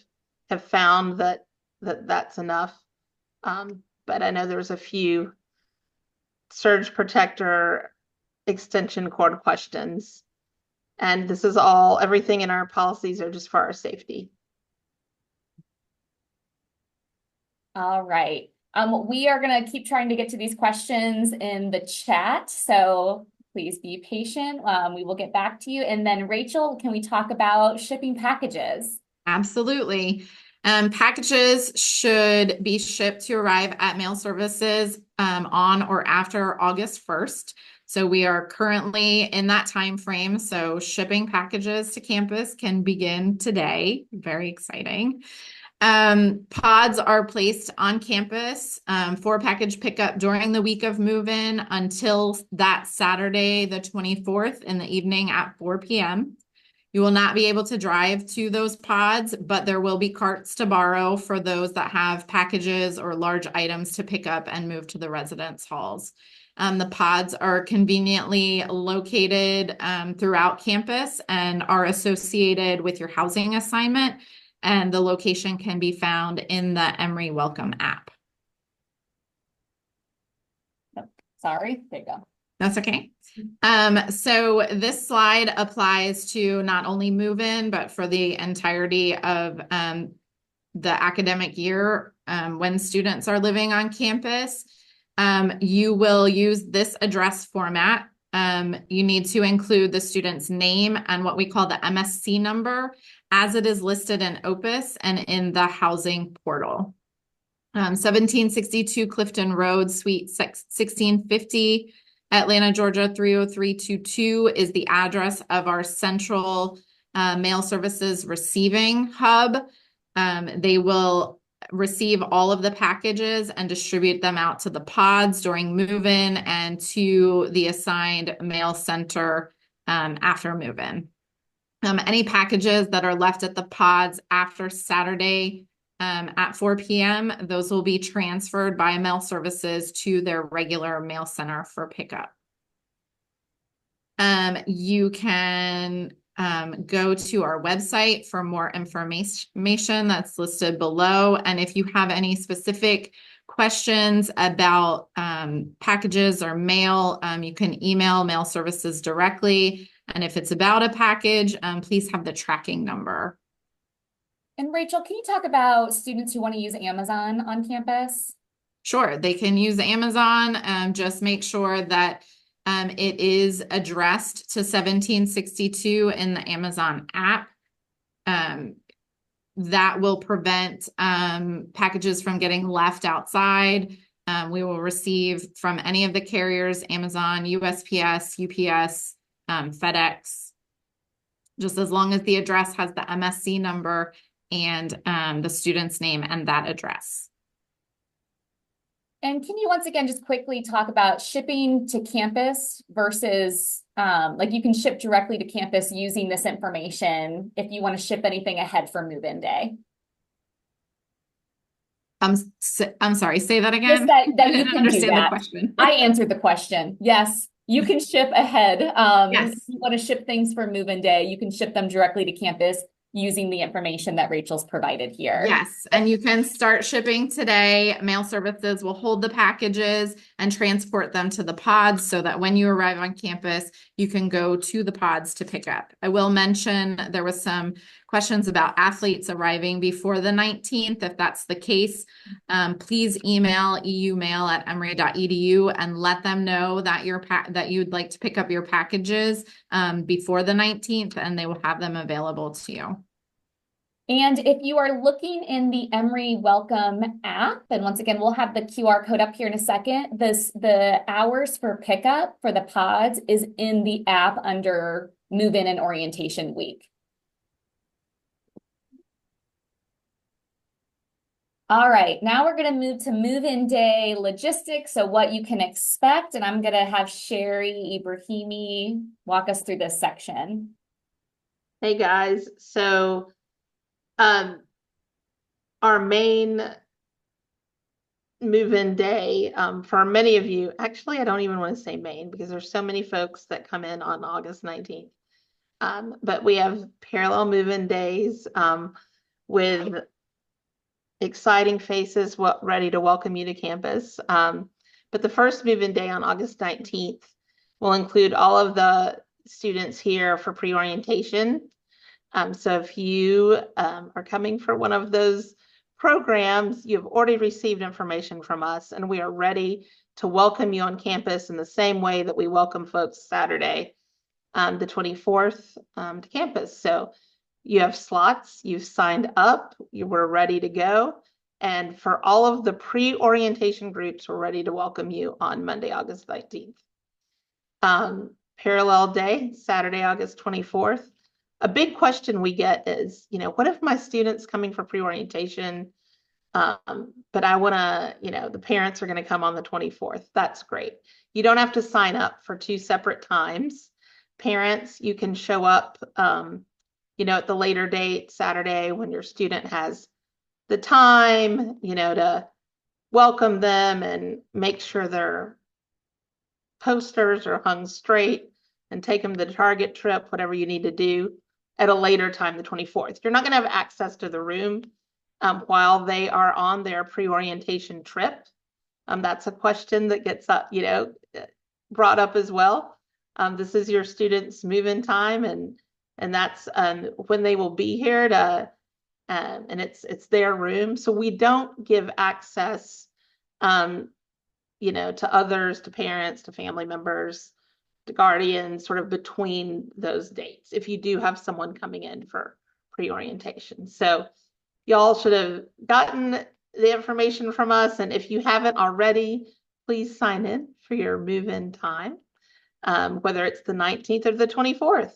found that's enough. But I know there's a few surge protector extension cord questions. And this is everything in our policies are just for our safety. All right. We are going to keep trying to get to these questions in the chat, so please be patient. We will get back to you. And then Rachel, can we talk about shipping packages? Absolutely. Packages should be shipped to arrive at mail services on or after August 1st. So we are currently in that time frame. So shipping packages to campus can begin today. Very exciting. Pods are placed on campus for package pickup during the week of move-in until that Saturday, the 24th in the evening at 4 p.m. You will not be able to drive to those pods, but there will be carts to borrow for those that have packages or large items to pick up and move to the residence halls. The pods are conveniently located throughout campus and are associated with your housing assignment, and the location can be found in the Emory Welcome app. Sorry, there you go. That's okay. So this slide applies to not only move-in, but for the entirety of the academic year when students are living on campus. You will use this address format. You need to include the student's name and what we call the MSC number as it is listed in Opus and in the housing portal. 1762 Clifton Road, Suite 1650, Atlanta, Georgia 30322 is the address of our central mail services receiving hub. They will receive all of the packages and distribute them out to the pods during move-in and to the assigned mail center after move-in. Any packages that are left at the pods after Saturday at 4 p.m., those will be transferred by mail services to their regular mail center for pickup. You can go to our website for more information that's listed below. And if you have any specific questions about packages or mail, you can email mail services directly. And if it's about a package, please have the tracking number. And Rachel, can you talk about students who want to use Amazon on campus? Sure, they can use Amazon. Just make sure that it is addressed to 1762 in the Amazon app. That will prevent packages from getting left outside. We will receive from any of the carriers, Amazon, USPS, UPS, FedEx, just as long as the address has the MSC number and the student's name and that address. And can you once again just quickly talk about shipping to campus versus like you can ship directly to campus using this information if you want to ship anything ahead for move-in day? I'm sorry, say that again. Just that I you didn't can understand do that. the question. I answered the question. Yes, you can ship ahead. Yes. If you want to ship things for move-in day, you can ship them directly to campus using the information that Rachel's provided here. Yes, and you can start shipping today. Mail services will hold the packages and transport them to the pods so that when you arrive on campus, you can go to the pods to pick up. I will mention there was some questions about athletes arriving before the 19th. If that's the case, please email eumail@emory.edu and let them know that that you'd like to pick up your packages before the 19th, and they will have them available to you. And if you are looking in the Emory Welcome app, and once again, we'll have the QR code up here in a second, the hours for pickup for the pods is in the app under move-in and orientation week. All right, now we're going to move to move-in day logistics, so what you can expect, and I'm going to have Sherry Ibrahimi walk us through this section. Hey guys, so our main move-in day for many of you, actually I don't even want to say main because there's so many folks that come in on August 19th. But we have parallel move-in days with exciting faces ready to welcome you to campus. But the first move-in day on August 19th will include all of the students here for pre-orientation. So if you are coming for one of those programs, you've already received information from us, and we are ready to welcome you on campus in the same way that we welcome folks Saturday, the 24th, to campus. So you have slots, you've signed up, you were ready to go. And for all of the pre-orientation groups, we're ready to welcome you on Monday, August 19th. Parallel day, Saturday, August 24th. A big question we get is, what if my student's coming for pre-orientation, but I want to, the parents are going to come on the 24th. That's great. You don't have to sign up for two separate times. Parents, you can show up, at the later date, Saturday, when your student has the time, to welcome them and make sure their posters are hung straight and take them to the Target trip, whatever you need to do at a later time, the 24th. You're not going to have access to the room while they are on their pre-orientation trip. That's a question that gets brought up as well. This is your students' move-in time, and that's when they will be here to, and it's their room. So we don't give access, to others, to parents, to family members, to guardians, sort of between those dates, if you do have someone coming in for pre-orientation. So y'all should have gotten the information from us. And if you haven't already, please sign in for your move-in time, whether it's the 19th or the 24th.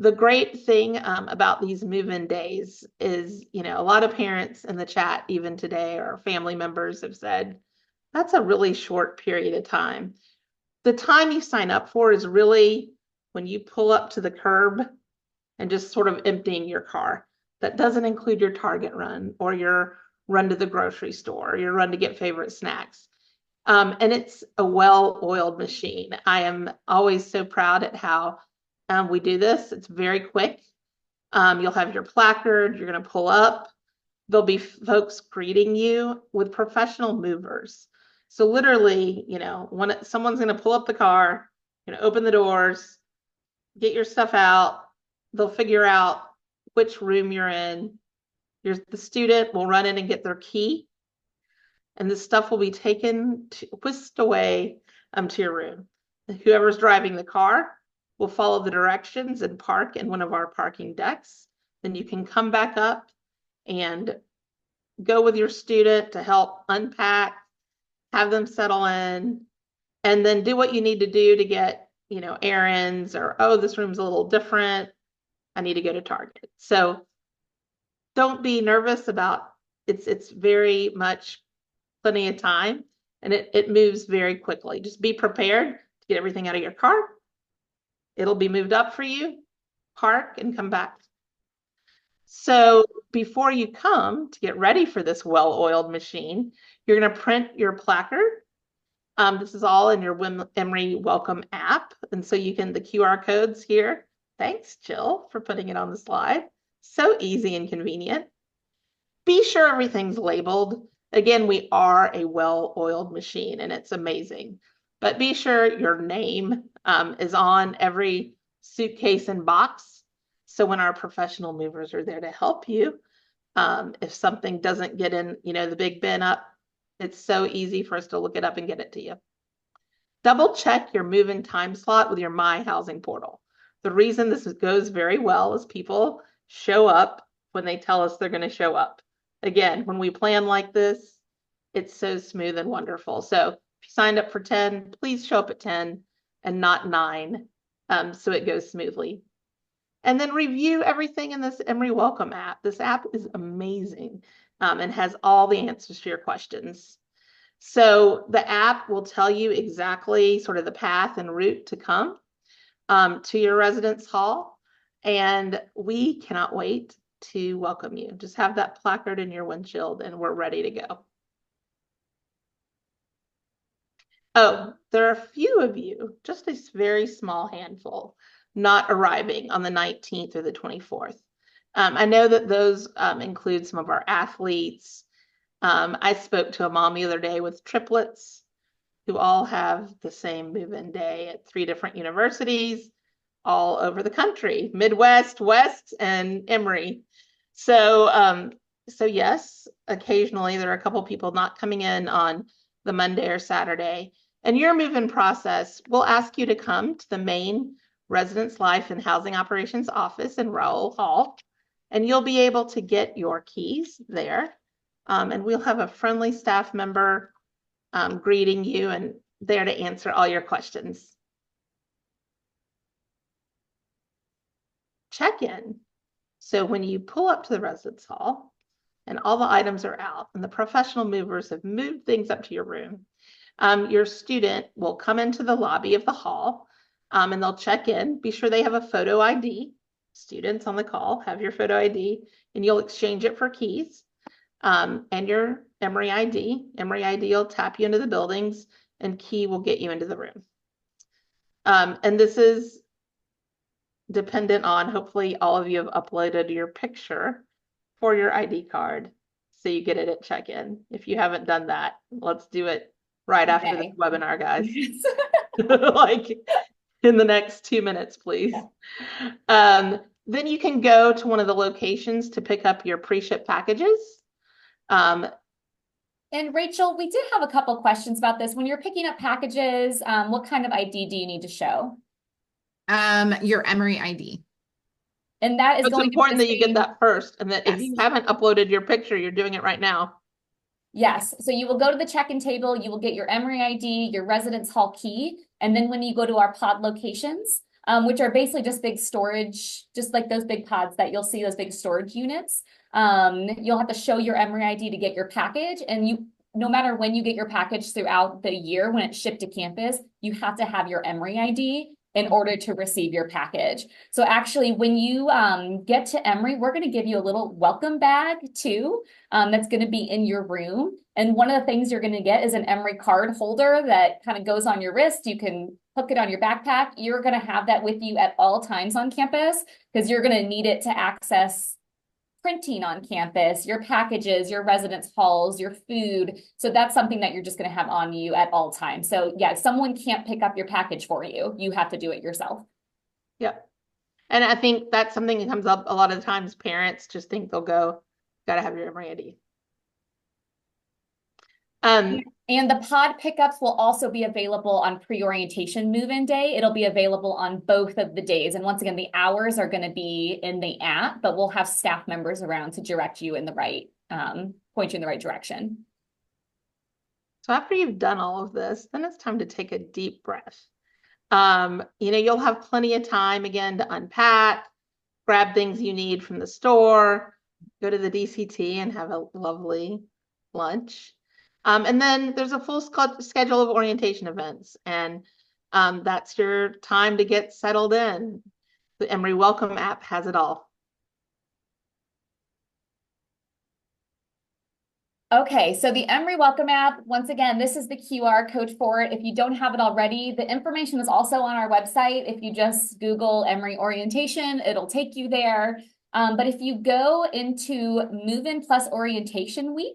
The great thing about these move-in days is, a lot of parents in the chat, even today, or family members have said, that's a really short period of time. The time you sign up for is really when you pull up to the curb and just sort of emptying your car. That doesn't include your Target run or your run to the grocery store or your run to get favorite snacks. And it's a well-oiled machine. I am always so proud at how we do this. It's very quick. You'll have your placard, you're going to pull up. There'll be folks greeting you with professional movers. So literally, when someone's going to pull up the car, open the doors, get your stuff out, they'll figure out which room you're in. The student will run in and get their key, and the stuff will be whisked away to your room. Whoever's driving the car will follow the directions and park in one of our parking decks. Then you can come back up and go with your student to help unpack, have them settle in, and then do what you need to do to get, errands, or, oh, this room's a little different, I need to go to Target. So don't be nervous about it's very much plenty of time, and it moves very quickly. Just be prepared to get everything out of your car. It'll be moved up for you, park, and come back. So before you come to get ready for this well-oiled machine, you're going to print your placard. This is all in your Emory Welcome app. And so the QR codes here. Thanks, Jill, for putting it on the slide. So easy and convenient. Be sure everything's labeled. Again, we are a well-oiled machine, and it's amazing. But be sure your name is on every suitcase and box. So when our professional movers are there to help you, if something doesn't get in, the big bin up, it's so easy for us to look it up and get it to you. Double check your move-in time slot with your My Housing portal. The reason this goes very well is people show up when they tell us they're going to show up. Again, when we plan like this, it's so smooth and wonderful. So if you signed up for 10, please show up at 10 and not 9, so it goes smoothly. And then review everything in this Emory Welcome app. This app is amazing. and has all the answers to your questions. So the app will tell you exactly sort of the path and route to come to your residence hall. And we cannot wait to welcome you. Just have that placard in your windshield and we're ready to go. Oh, there are a few of you, just a very small handful, not arriving on the 19th or the 24th. I know that those include some of our athletes. I spoke to a mom the other day with triplets who all have the same move-in day at 3 different universities all over the country, Midwest, West, and Emory. So, so yes, occasionally there are a couple people not coming in on the Monday or Saturday. And your move-in process, we'll ask you to come to the main Residence Life and Housing Operations office in Rowell Hall, and you'll be able to get your keys there. And we'll have a friendly staff member greeting you and there to answer all your questions. Check-in. So when you pull up to the residence hall and all the items are out and the professional movers have moved things up to your room, your student will come into the lobby of the hall and they'll check in. Be sure they have a photo ID. Students on the call have your photo ID and you'll exchange it for keys and your Emory ID. Emory ID will tap you into the buildings and key will get you into the room. And this is dependent on, hopefully all of you have uploaded your picture for your ID card so you get it at check-in. If you haven't done that, let's do it right after this webinar, guys. Like in the next 2 minutes, please. Yeah. Then you can go to one of the locations to pick up your pre-ship packages. And Rachel, we did have a couple questions about this. When you're picking up packages, what kind of ID do you need to show? Your Emory ID. And that is it's going important to that you get that first, and that yes. If you haven't uploaded your picture, you're doing it right now. Yes, so you will go to the check-in table, you will get your Emory ID, your residence hall key, and then when you go to our pod locations, which are basically just big storage, just like those big pods that you'll see, those big storage units, you'll have to show your Emory ID to get your package, and no matter when you get your package throughout the year, when it's shipped to campus, you have to have your Emory ID in order to receive your package. So actually, when you get to Emory, we're going to give you a little welcome bag too, that's going to be in your room. And one of the things you're going to get is an Emory card holder that kind of goes on your wrist. You can hook it on your backpack. You're going to have that with you at all times on campus because you're going to need it to access printing on campus, your packages, your residence halls, your food. So that's something that you're just going to have on you at all times. So yeah, someone can't pick up your package for you. You have to do it yourself. Yep. And I think that's something that comes up a lot of the times. Parents just think they'll go, gotta have your Emory ID. And the pod pickups will also be available on pre-orientation move-in day. It'll be available on both of the days. And once again, the hours are going to be in the app, but we'll have staff members around to direct you in the right, point you in the right direction. So after you've done all of this, then it's time to take a deep breath. You'll have plenty of time again to unpack, grab things you need from the store, go to the DCT and have a lovely lunch. And then there's a full schedule of orientation events, and that's your time to get settled in. The Emory Welcome app has it all. Okay, so the Emory Welcome app, once again, this is the QR code for it. If you don't have it already, the information is also on our website. If you just Google Emory Orientation, it'll take you there. But if you go into Move-In Plus Orientation Week,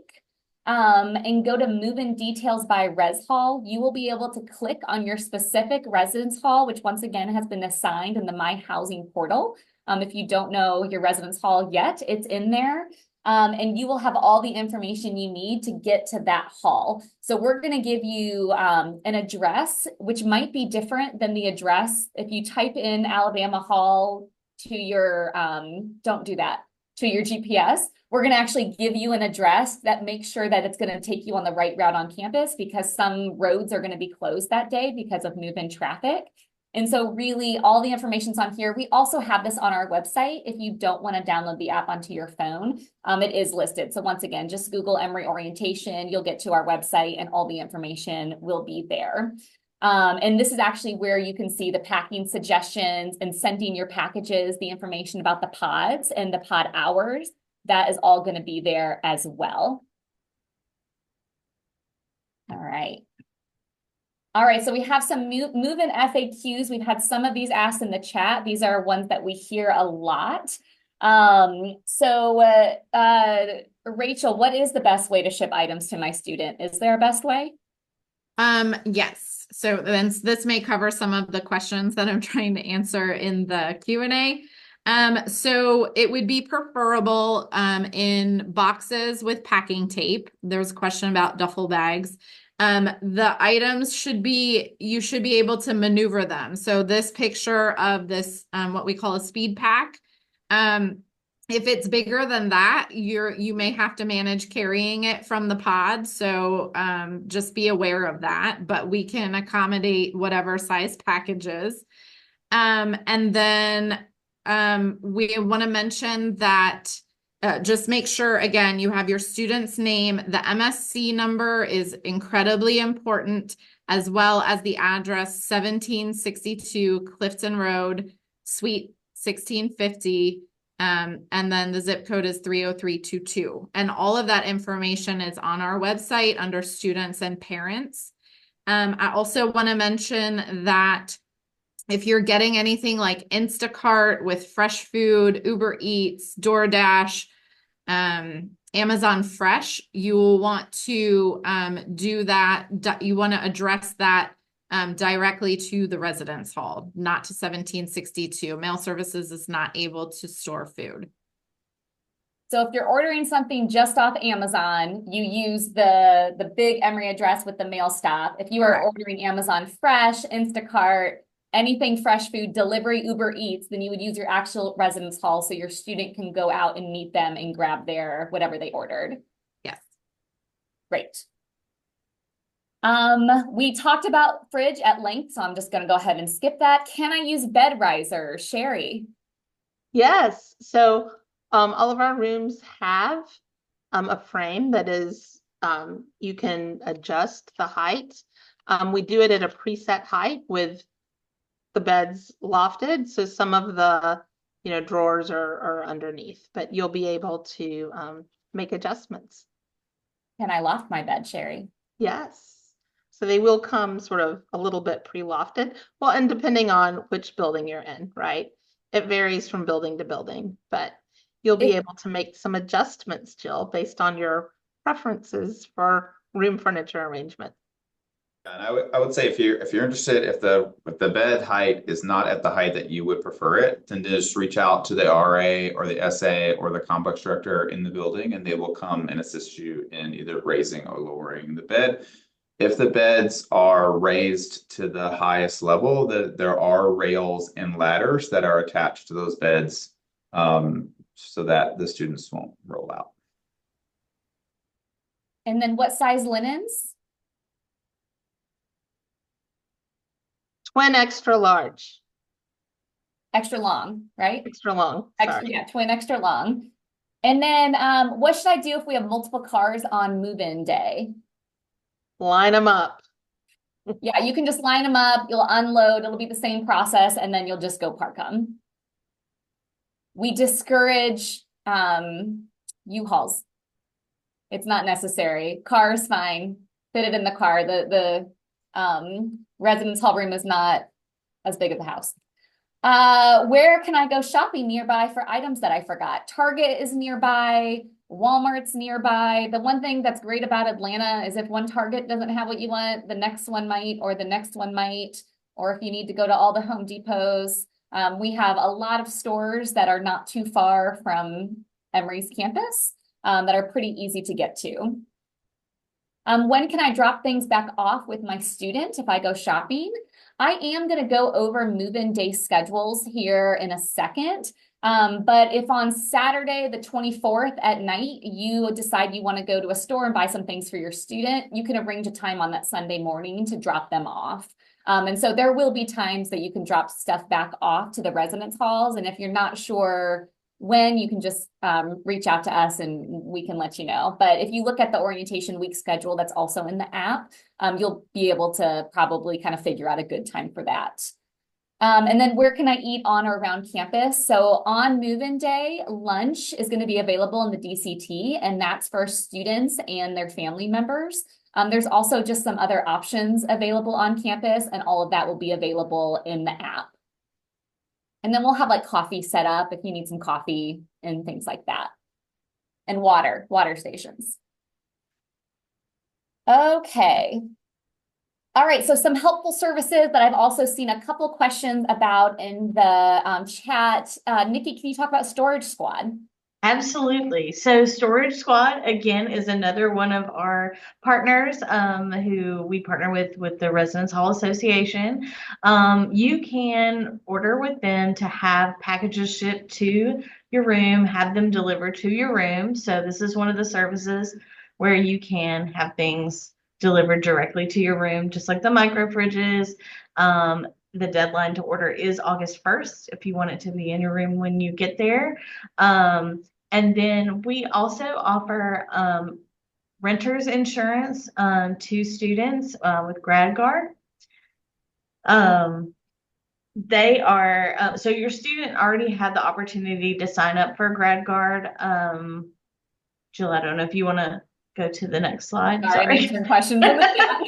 and go to move-in details by res hall, you will be able to click on your specific residence hall, which once again has been assigned in the My Housing portal. If you don't know your residence hall yet, it's in there. And you will have all the information you need to get to that hall. So we're going to give you an address, which might be different than the address. If you type in Alabama Hall to your, don't do that, to your GPS, we're going to actually give you an address that makes sure that it's going to take you on the right route on campus because some roads are going to be closed that day because of move-in traffic. And so really all the information's on here. We also have this on our website. If you don't want to download the app onto your phone, it is listed. So once again, just Google Emory Orientation, you'll get to our website and all the information will be there. And this is actually where you can see the packing suggestions and sending your packages, the information about the pods and the pod hours. That is all going to be there as well. All right. All right, so we have some move-in FAQs. We've had some of these asked in the chat. These are ones that we hear a lot. Rachel, what is the best way to ship items to my student? Is there a best way? Yes. So then this may cover some of the questions that I'm trying to answer in the Q&A. So it would be preferable in boxes with packing tape. There's a question about duffel bags. The items you should be able to maneuver them. So this picture of this, what we call a speed pack, if it's bigger than that, you may have to manage carrying it from the pod. So just be aware of that, but we can accommodate whatever size packages. And then we want to mention that just make sure, again, you have your student's name. The MSC number is incredibly important, as well as the address 1762 Clifton Road, Suite 1650. And then the zip code is 30322. And all of that information is on our website under students and parents. I also want to mention that if you're getting anything like Instacart with fresh food, Uber Eats, DoorDash, Amazon Fresh, you will want to do that. You want to address that directly to the residence hall, not to 1762. Mail services is not able to store food. So if you're ordering something just off Amazon, you use the big Emory address with the mail stop. If you are ordering Amazon Fresh, Instacart, anything fresh food, delivery, Uber Eats, then you would use your actual residence hall so your student can go out and meet them and grab their whatever they ordered. Yes. Great. We talked about fridge at length, so I'm just going to go ahead and skip that. Can I use bed riser? Sherry? Yes. So all of our rooms have a frame that is, you can adjust the height. We do it at a preset height with the beds lofted. So some of the, drawers are underneath, but you'll be able to make adjustments. Can I loft my bed, Sherry? Yes. So they will come sort of a little bit pre-lofted. Well, and depending on which building you're in, right? It varies from building to building, but you'll be able to make some adjustments, Jill, based on your preferences for room furniture arrangement. And I would say if you're interested, if the bed height is not at the height that you would prefer it, then just reach out to the RA or the SA or the complex director in the building, and they will come and assist you in either raising or lowering the bed. If the beds are raised to the highest level, there are rails and ladders that are attached to those beds, so that the students won't roll out. And then what size linens? Twin extra large. Extra long, right? Extra long. Extra, yeah, twin extra long. And then what should I do if we have multiple cars on move-in day? Line them up. Yeah, you can just line them up. You'll unload. It'll be the same process, and then you'll just go park them. We discourage U-Hauls. It's not necessary. Car is fine. Fit it in the car. The residence hall room is not as big as the house. Where can I go shopping nearby for items that I forgot? Target is nearby. Walmart's nearby. The one thing that's great about Atlanta is if one Target doesn't have what you want, the next one might, or the next one might, or if you need to go to all the Home Depots. We have a lot of stores that are not too far from Emory's campus that are pretty easy to get to. When can I drop things back off with my student if I go shopping? I am going to go over move-in day schedules here in a second. But if on Saturday, the 24th at night, you decide you want to go to a store and buy some things for your student, you can arrange a time on that Sunday morning to drop them off. And so there will be times that you can drop stuff back off to the residence halls. And if you're not sure when, you can just reach out to us and we can let you know. But if you look at the orientation week schedule that's also in the app, you'll be able to probably kind of figure out a good time for that. And then where can I eat on or around campus? So on move-in day, lunch is going to be available in the DCT, and that's for students and their family members. There's also just some other options available on campus, and all of that will be available in the app. And then we'll have like coffee set up if you need some coffee and things like that. And water stations. Okay. All right, so some helpful services that I've also seen a couple questions about in the chat. Nikki, can you talk about Storage Squad? Absolutely. So Storage Squad, again, is another one of our partners who we partner with the Residence Hall Association. You can order with them to have packages shipped to your room, have them delivered to your room. So this is one of the services where you can have things delivered directly to your room, just like the microfridges. The deadline to order is August 1st if you want it to be in your room when you get there. And then we also offer renters insurance to students with GradGuard. They are, so your student already had the opportunity to sign up for GradGuard. Jill, I don't know if you want to go to the next slide. Sorry. Questions in the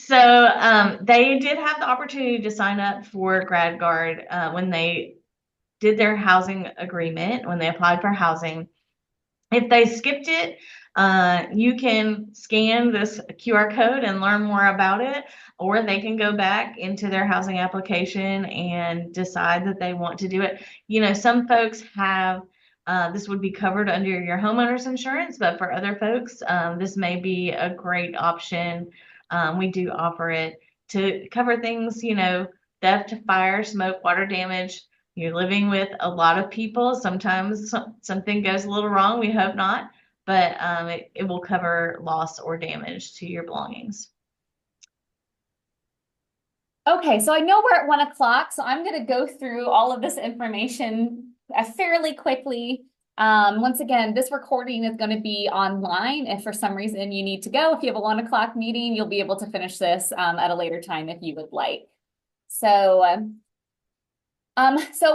chat. They did have the opportunity to sign up for GradGuard when they did their housing agreement, when they applied for housing. If they skipped it, you can scan this QR code and learn more about it, or they can go back into their housing application and decide that they want to do it. You know, some folks have this would be covered under your homeowner's insurance, but for other folks, this may be a great option. We do offer it to cover things, you know, theft, fire, smoke, water damage. You're living with a lot of people. Sometimes something goes a little wrong. We hope not, but it will cover loss or damage to your belongings. Okay, so I know we're at 1 o'clock, so I'm going to go through all of this information fairly quickly. Once again, this recording is going to be online. If for some reason you need to go, if you have a 1 o'clock meeting, you'll be able to finish this at a later time if you would like. So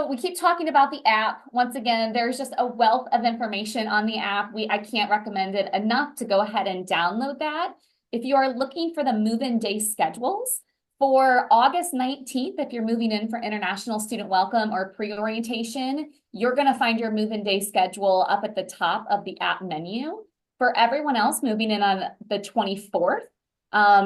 we keep talking about the app. Once again, there's just a wealth of information on the app. I can't recommend it enough to go ahead and download that. If you are looking for the move-in day schedules, for August 19th, if you're moving in for International Student Welcome or pre-orientation, you're going to find your move-in day schedule up at the top of the app menu. For everyone else moving in on the 24th,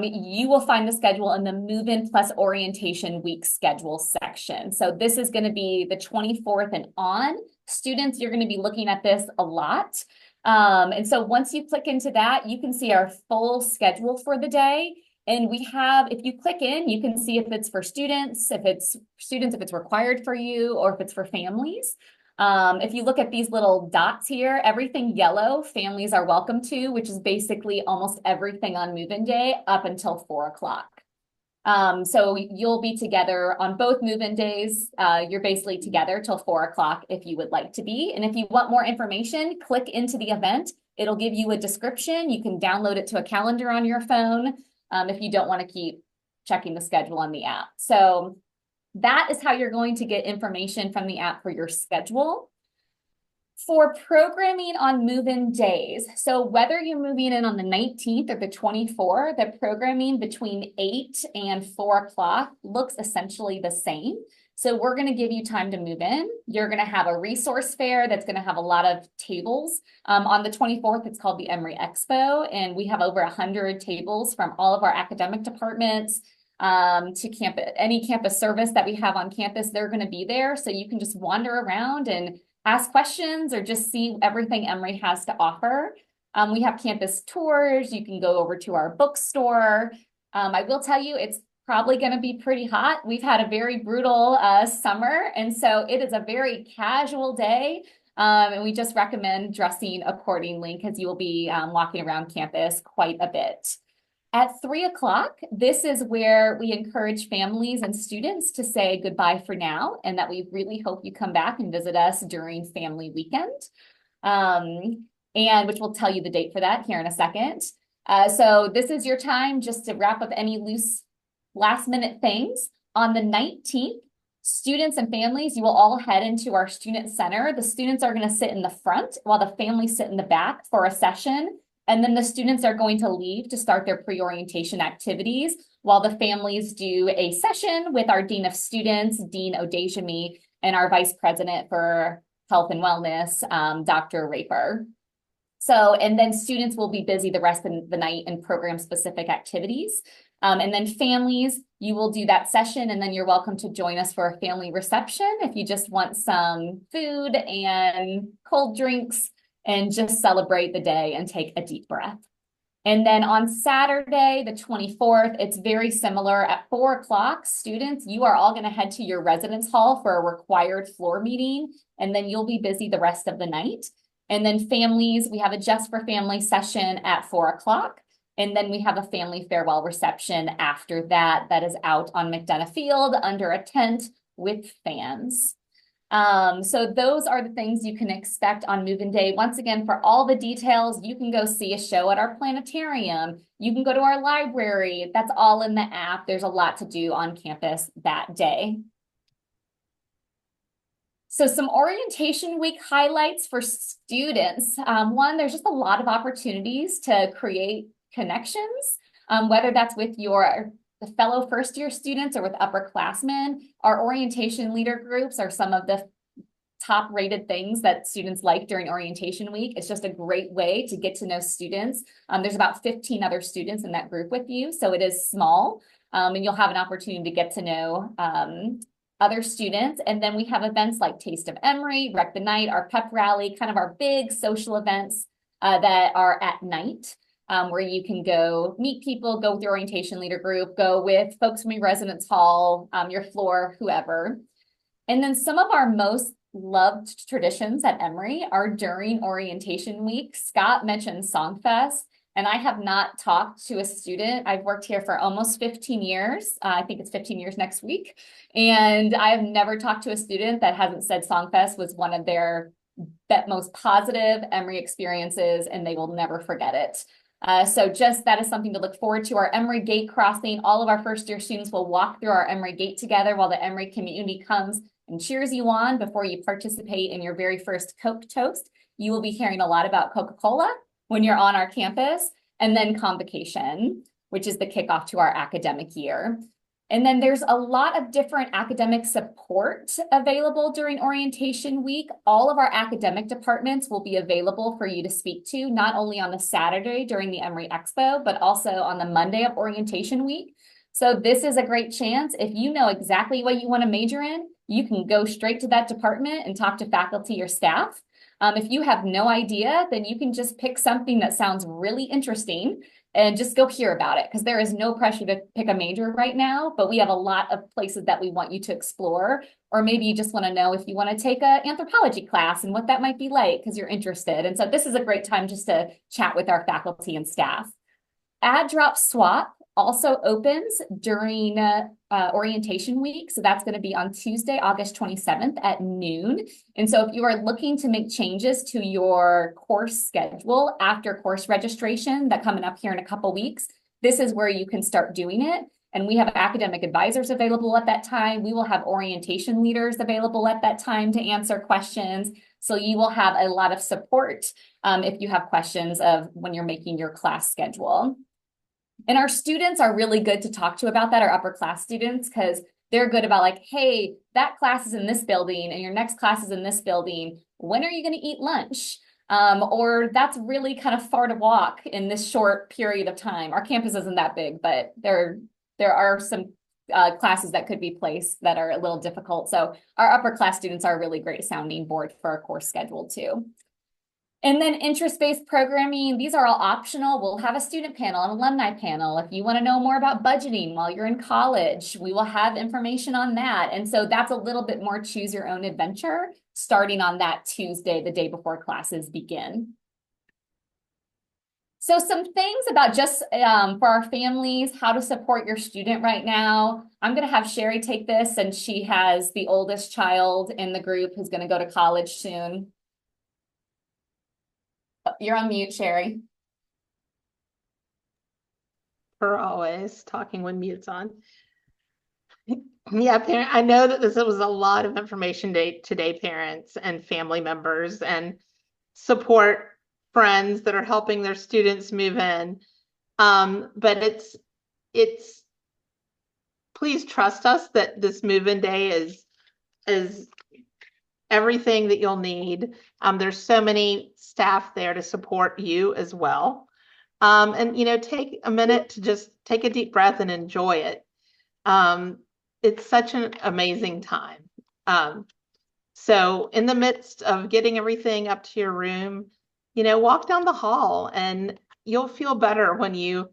you will find the schedule in the move-in plus orientation week schedule section. So this is going to be the 24th and on. Students, you're going to be looking at this a lot. And so once you click into that, you can see our full schedule for the day. And we have, if you click in, you can see if it's for students, if it's required for you, or if it's for families. If you look at these little dots here, everything yellow, families are welcome to, which is basically almost everything on move-in day up until 4 o'clock. So you'll be together on both move-in days. You're basically together till 4 o'clock if you would like to be. And if you want more information, click into the event. It'll give you a description. You can download it to a calendar on your phone if you don't want to keep checking the schedule on the app. So that is how you're going to get information from the app for your schedule. For programming on move-in days, so whether you're moving in on the 19th or the 24th, the programming between 8 and 4 o'clock looks essentially the same. So we're going to give you time to move in. You're going to have a resource fair that's going to have a lot of tables. On the 24th, it's called the Emory Expo, and we have over 100 tables from all of our academic departments to campus. Any campus service that we have on campus, they're going to be there. So you can just wander around and ask questions or just see everything Emory has to offer. We have campus tours. You can go over to our bookstore. I will tell you, it's probably going to be pretty hot. We've had a very brutal summer, and so it is a very casual day. And we just recommend dressing accordingly because you will be walking around campus quite a bit. At 3 o'clock, this is where we encourage families and students to say goodbye for now, and that we really hope you come back and visit us during family weekend. And which we'll tell you the date for that here in a second. So this is your time just to wrap up any loose last minute things. On the 19th, students and families, you will all head into our student center. The students are going to sit in the front while the families sit in the back for a session. And then the students are going to leave to start their pre-orientation activities while the families do a session with our Dean of Students, Dean Odejimi, and our Vice President for Health and Wellness, Dr. Raper. So, and then students will be busy the rest of the night in program-specific activities. And then families, you will do that session, and then you're welcome to join us for a family reception if you just want some food and cold drinks and just celebrate the day and take a deep breath. And then on Saturday, the 24th, it's very similar. At 4 o'clock, students, you are all going to head to your residence hall for a required floor meeting, and then you'll be busy the rest of the night. And then families, we have a Just for Family session at 4 o'clock. And then we have a family farewell reception after that, that is out on McDonough Field under a tent with fans. So those are the things you can expect on move-in day. Once again, for all the details, you can go see a show at our planetarium. You can go to our library. That's all in the app. There's a lot to do on campus that day. So some orientation week highlights for students. One, there's just a lot of opportunities to create connections, whether that's with the fellow first-year students or with upperclassmen. Our orientation leader groups are some of the top-rated things that students like during orientation week. It's just a great way to get to know students. There's about 15 other students in that group with you, so it is small, and you'll have an opportunity to get to know other students. And then we have events like Taste of Emory, Rec the Night, our pep rally, kind of our big social events that are at night. Where you can go meet people, go with your orientation leader group, go with folks from your residence hall, your floor, whoever. And then some of our most loved traditions at Emory are during orientation week. Scott mentioned Songfest, and I have not talked to a student. I've worked here for almost 15 years. I think it's 15 years next week. And I have never talked to a student that hasn't said Songfest was one of their most positive Emory experiences, and they will never forget it. So just that is something to look forward to. Our Emory Gate crossing, all of our first year students will walk through our Emory Gate together while the Emory community comes and cheers you on before you participate in your very first Coke toast. You will be hearing a lot about Coca-Cola when you're on our campus, and then convocation, which is the kickoff to our academic year. And then there's a lot of different academic support available during orientation week. All of our academic departments will be available for you to speak to, not only on the Saturday during the Emory Expo, but also on the Monday of orientation week. So this is a great chance. If you know exactly what you want to major in, you can go straight to that department and talk to faculty or staff. If you have no idea, then you can just pick something that sounds really interesting and just go hear about it, because there is no pressure to pick a major right now, but we have a lot of places that we want you to explore. Or maybe you just want to know if you want to take an anthropology class and what that might be like because you're interested. And so this is a great time just to chat with our faculty and staff. Add Drop Swap also opens during orientation week. So that's going to be on Tuesday, August 27th at noon. And so if you are looking to make changes to your course schedule after course registration that coming up here in a couple weeks, this is where you can start doing it. And we have academic advisors available at that time. We will have orientation leaders available at that time to answer questions. So you will have a lot of support if you have questions of when you're making your class schedule. And our students are really good to talk to about that, our upper class students, because they're good about like, hey, that class is in this building and your next class is in this building. When are you going to eat lunch? Or that's really kind of far to walk in this short period of time. Our campus isn't that big, but there are some classes that could be placed that are a little difficult. So our upper class students are a really great sounding board for our course schedule too. And then interest-based programming, these are all optional. We'll have a student panel, an alumni panel. If you want to know more about budgeting while you're in college, we will have information on that. And so that's a little bit more choose your own adventure starting on that Tuesday, the day before classes begin. So some things about just for our families, how to support your student right now. I'm going to have Sherry take this, and she has the oldest child in the group who's going to go to college soon. You're on mute, Sherry. For always talking when mute's on. Yeah, I know that this was a lot of information today, parents and family members and support friends that are helping their students move in. But it's please trust us that this move-in day is everything that you'll need. There's so many staff there to support you as well. And take a minute to just take a deep breath and enjoy it. It's such an amazing time. So in the midst of getting everything up to your room, walk down the hall and you'll feel better when you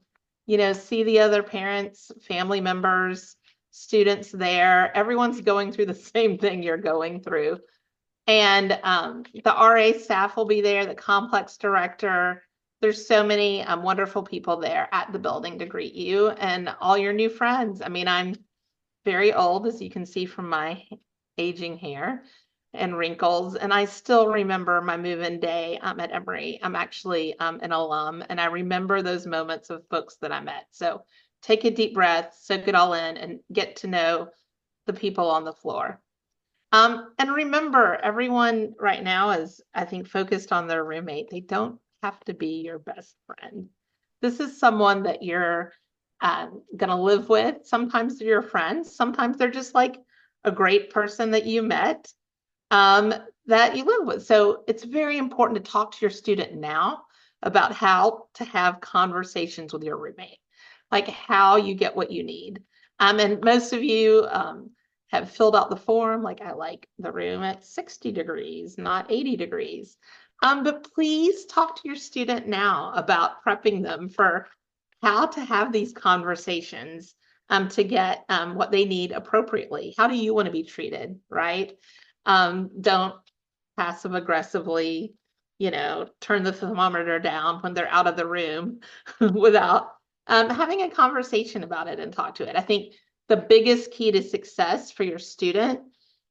see the other parents, family members, students there. Everyone's going through the same thing you're going through. And the RA staff will be there, the complex director. There's so many wonderful people there at the building to greet you and all your new friends. I mean, I'm very old, as you can see from my aging hair and wrinkles. And I still remember my move-in day at Emory. I'm actually an alum, and I remember those moments of folks that I met. So take a deep breath, soak it all in, and get to know the people on the floor. And remember, everyone right now is, I think, focused on their roommate. They don't have to be your best friend. This is someone that you're going to live with. Sometimes they're your friends. Sometimes they're just like a great person that you met that you live with. So it's very important to talk to your student now about how to have conversations with your roommate, like how you get what you need. And most of you have filled out the form, like I like the room at 60 degrees, not 80 degrees. But please talk to your student now about prepping them for how to have these conversations to get what they need appropriately. How do you want to be treated, right? Don't passive aggressively, turn the thermometer down when they're out of the room without having a conversation about it and talk to it. I think the biggest key to success for your student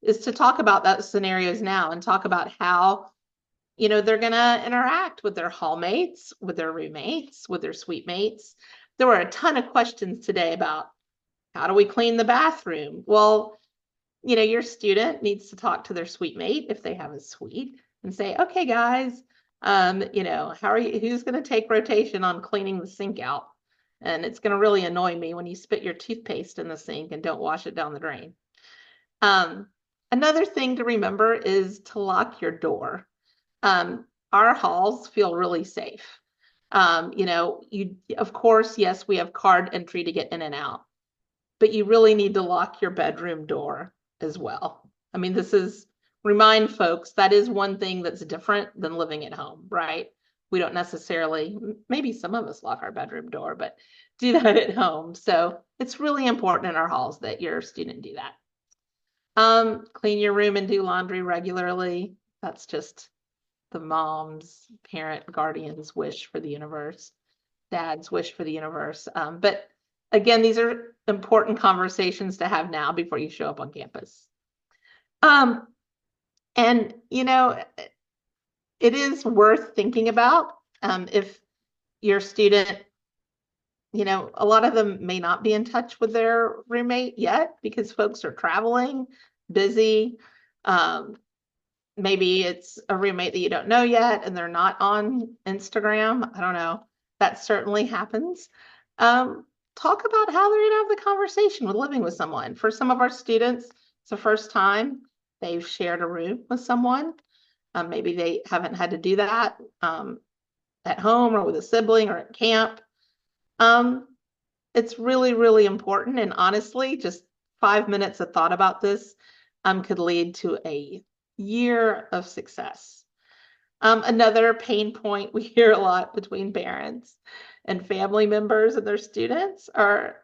is to talk about those scenarios now and talk about how they're going to interact with their hallmates, with their roommates, with their suite mates. There were a ton of questions today about how do we clean the bathroom? Well, your student needs to talk to their suite mate if they have a suite and say, okay, guys, how are you, who's going to take rotation on cleaning the sink out? And it's going to really annoy me when you spit your toothpaste in the sink and don't wash it down the drain. Another thing to remember is to lock your door. Our halls feel really safe. Of course, yes, we have card entry to get in and out, but you really need to lock your bedroom door as well. I mean, remind folks, that is one thing that's different than living at home, right? We don't necessarily, maybe some of us lock our bedroom door, but do that at home. So it's really important in our halls that your student do that. Clean your room and do laundry regularly. That's just the mom's, parent, guardian's wish for the universe, dad's wish for the universe. But again, these are important conversations to have now before you show up on campus. And it is worth thinking about if your student, a lot of them may not be in touch with their roommate yet because folks are traveling, busy. Maybe it's a roommate that you don't know yet and they're not on Instagram. I don't know. That certainly happens. Talk about how they're going to have the conversation with living with someone. For some of our students, it's the first time they've shared a room with someone. Maybe they haven't had to do that at home or with a sibling or at camp. It's really, really important. And honestly, just 5 minutes of thought about this could lead to a year of success. Another pain point we hear a lot between parents and family members and their students are,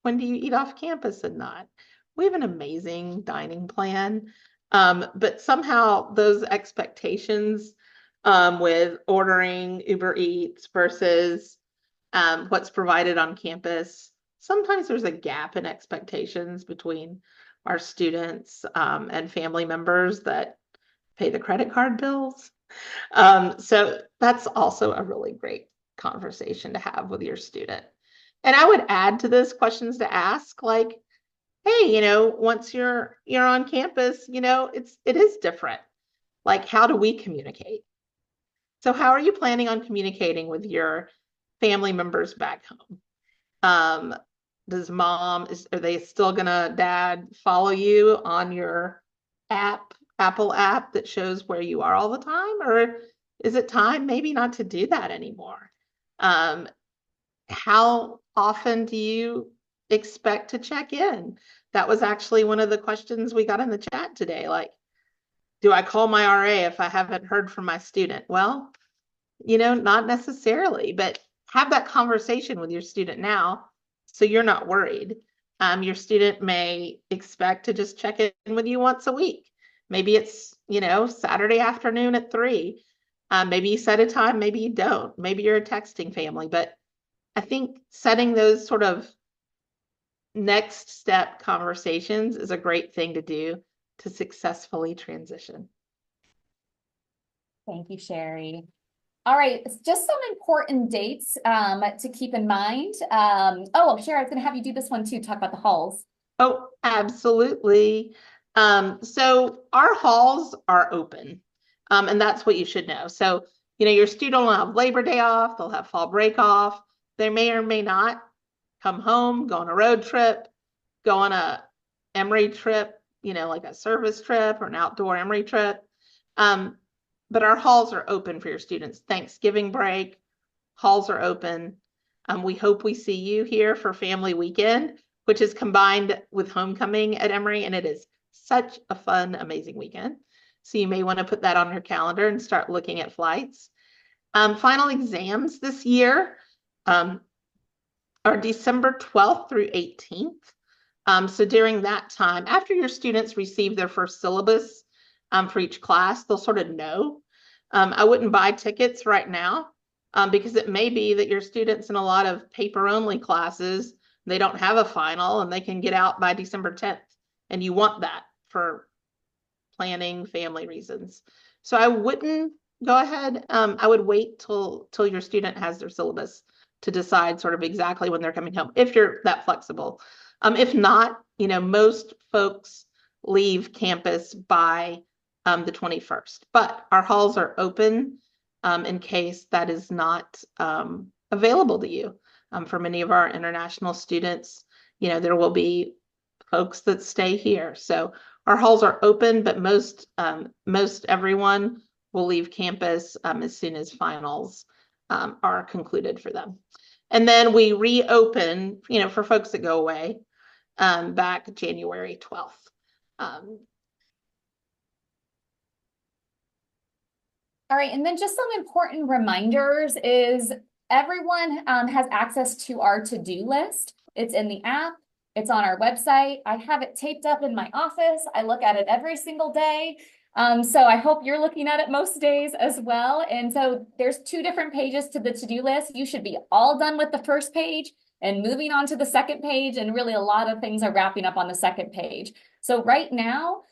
when do you eat off campus and not? We have an amazing dining plan, but somehow those expectations with ordering Uber Eats versus what's provided on campus. Sometimes there's a gap in expectations between our students and family members that pay the credit card bills. So that's also a really great conversation to have with your student. And I would add to this questions to ask, like, hey, once you're on campus, it is different. Like, how do we communicate? So how are you planning on communicating with your family members back home? Does are they still gonna, dad, follow you on your Apple app that shows where you are all the time? Or is it time maybe not to do that anymore? How often do you expect to check in? That was actually one of the questions we got in the chat today. Like, do I call my RA if I haven't heard from my student? Well, not necessarily, but have that conversation with your student now so you're not worried. Your student may expect to just check in with you once a week. Maybe it's, Saturday afternoon at 3. Maybe you set a time, maybe you don't. Maybe you're a texting family, but I think setting those sort of next step conversations is a great thing to do to successfully transition. Thank you, Sherry. All right, just some important dates to keep in mind. Sherry, I was going to have you do this one too, talk about the halls. Oh, absolutely. So our halls are open, and that's what you should know. So, your student will have Labor Day off, they'll have fall break off. They may or may not come home, go on a road trip, go on a Emory trip, like a service trip or an outdoor Emory trip. But our halls are open for your students. Thanksgiving break, halls are open. We hope we see you here for family weekend, which is combined with homecoming at Emory, and it is such a fun, amazing weekend. So you may want to put that on your calendar and start looking at flights. Final exams this year are December 12th through 18th. So during that time, after your students receive their first syllabus for each class, they'll sort of know. I wouldn't buy tickets right now because it may be that your students in a lot of paper-only classes, they don't have a final and they can get out by December 10th. And you want that for planning family reasons. So I wouldn't go ahead. I would wait till your student has their syllabus to decide sort of exactly when they're coming home, if you're that flexible. If not, most folks leave campus by the 21st, but our halls are open in case that is not available to you. For many of our international students, there will be folks that stay here. So our halls are open, but most everyone will leave campus as soon as finals are concluded for them. And then we reopen, for folks that go away back January 12th. All right, and then just some important reminders is everyone has access to our to-do list. It's in the app, it's on our website. I have it taped up in my office. I look at it every single day. So I hope you're looking at it most days as well. And so there's 2 different pages to the to-do list. You should be all done with the first page and moving on to the second page. And really a lot of things are wrapping up on the second page. So right now,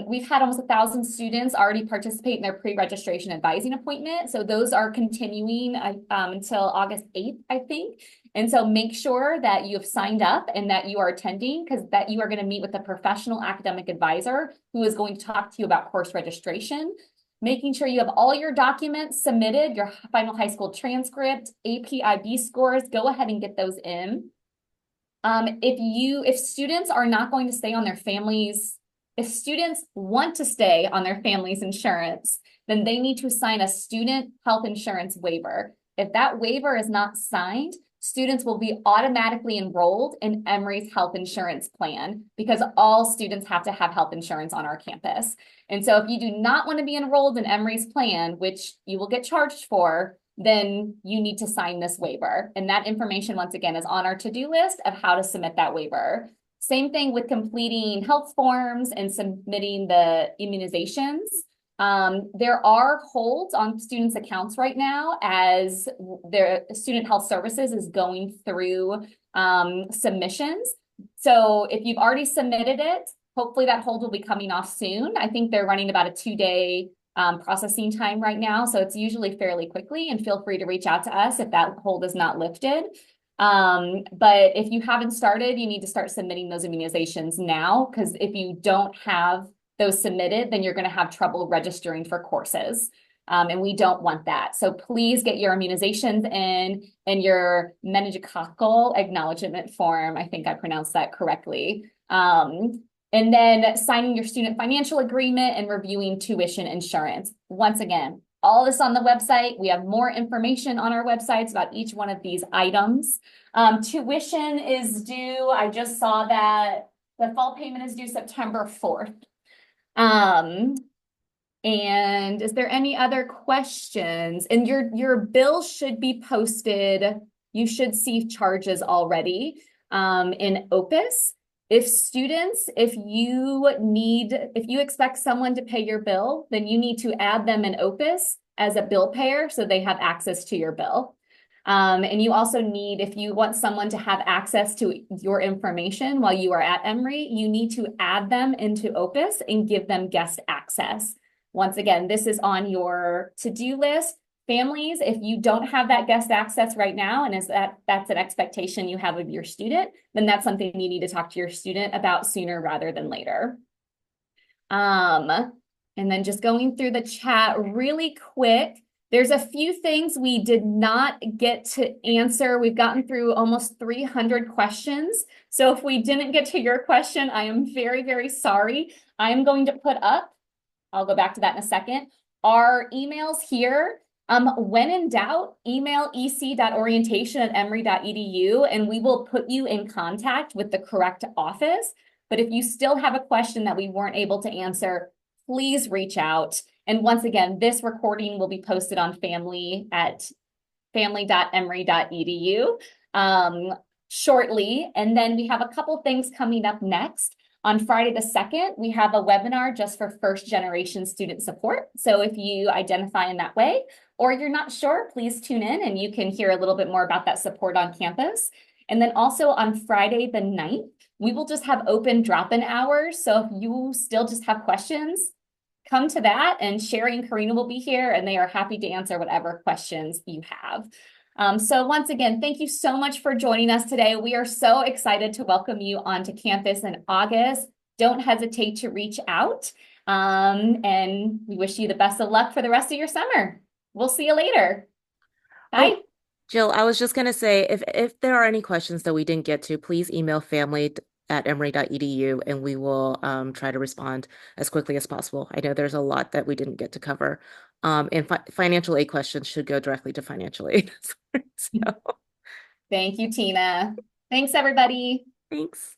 we've had almost 1,000 students already participate in their pre-registration advising appointment. So those are continuing until August 8th, I think. And so make sure that you have signed up and that you are attending, because that you are going to meet with a professional academic advisor who is going to talk to you about course registration, making sure you have all your documents submitted, your final high school transcript, AP IB scores, go ahead and get those in. If students are not going to stay on their families, if students want to stay on their family's insurance, then they need to sign a student health insurance waiver. If that waiver is not signed, students will be automatically enrolled in Emory's health insurance plan, because all students have to have health insurance on our campus. And so if you do not want to be enrolled in Emory's plan, which you will get charged for, then you need to sign this waiver. And that information, once again, is on our to-do list of how to submit that waiver. Same thing with completing health forms and submitting the immunizations. There are holds on students' accounts right now as their student health services is going through submissions. So if you've already submitted it, hopefully that hold will be coming off soon. I think they're running about a 2-day processing time right now. So it's usually fairly quickly, and feel free to reach out to us if that hold is not lifted. But if you haven't started, you need to start submitting those immunizations now, because if you don't have those submitted, then you're going to have trouble registering for courses. And we don't want that. So please get your immunizations in and your meningococcal acknowledgement form. I think I pronounced that correctly. And then signing your student financial agreement and reviewing tuition insurance. Once again, all this on the website. We have more information on our websites about each one of these items. Tuition is due. I just saw that the fall payment is due September 4th. And is there any other questions? And your bill should be posted. You should see charges already in Opus. If you expect someone to pay your bill, then you need to add them in Opus as a bill payer so they have access to your bill. And you also need, if you want someone to have access to your information while you are at Emory, you need to add them into Opus and give them guest access. Once again, this is on your to-do list. Families, if you don't have that guest access right now, and that's an expectation you have of your student, then that's something you need to talk to your student about sooner rather than later. And then just going through the chat really quick, there's a few things we did not get to answer. We've gotten through almost 300 questions. So if we didn't get to your question, I am very, very sorry. I am going to put up, I'll go back to that in a second, our emails here. When in doubt, email ec.orientation@emory.edu and we will put you in contact with the correct office. But if you still have a question that we weren't able to answer, please reach out. And once again, this recording will be posted on family.emory.edu shortly. And then we have a couple things coming up next. On Friday the 2nd, we have a webinar just for first generation student support. So if you identify in that way, or you're not sure, please tune in and you can hear a little bit more about that support on campus. And then also on Friday the 9th, we will just have open drop-in hours. So if you still just have questions, come to that, and Sherry and Karina will be here and they are happy to answer whatever questions you have. So once again, thank you so much for joining us today. We are so excited to welcome you onto campus in August. Don't hesitate to reach out. And we wish you the best of luck for the rest of your summer. We'll see you later. Bye. Oh, Jill, I was just going to say, if there are any questions that we didn't get to, please email family@emory.edu and we will try to respond as quickly as possible. I know there's a lot that we didn't get to cover. And financial aid questions should go directly to financial aid. So, Thank you, Tina. Thanks, everybody. thanks.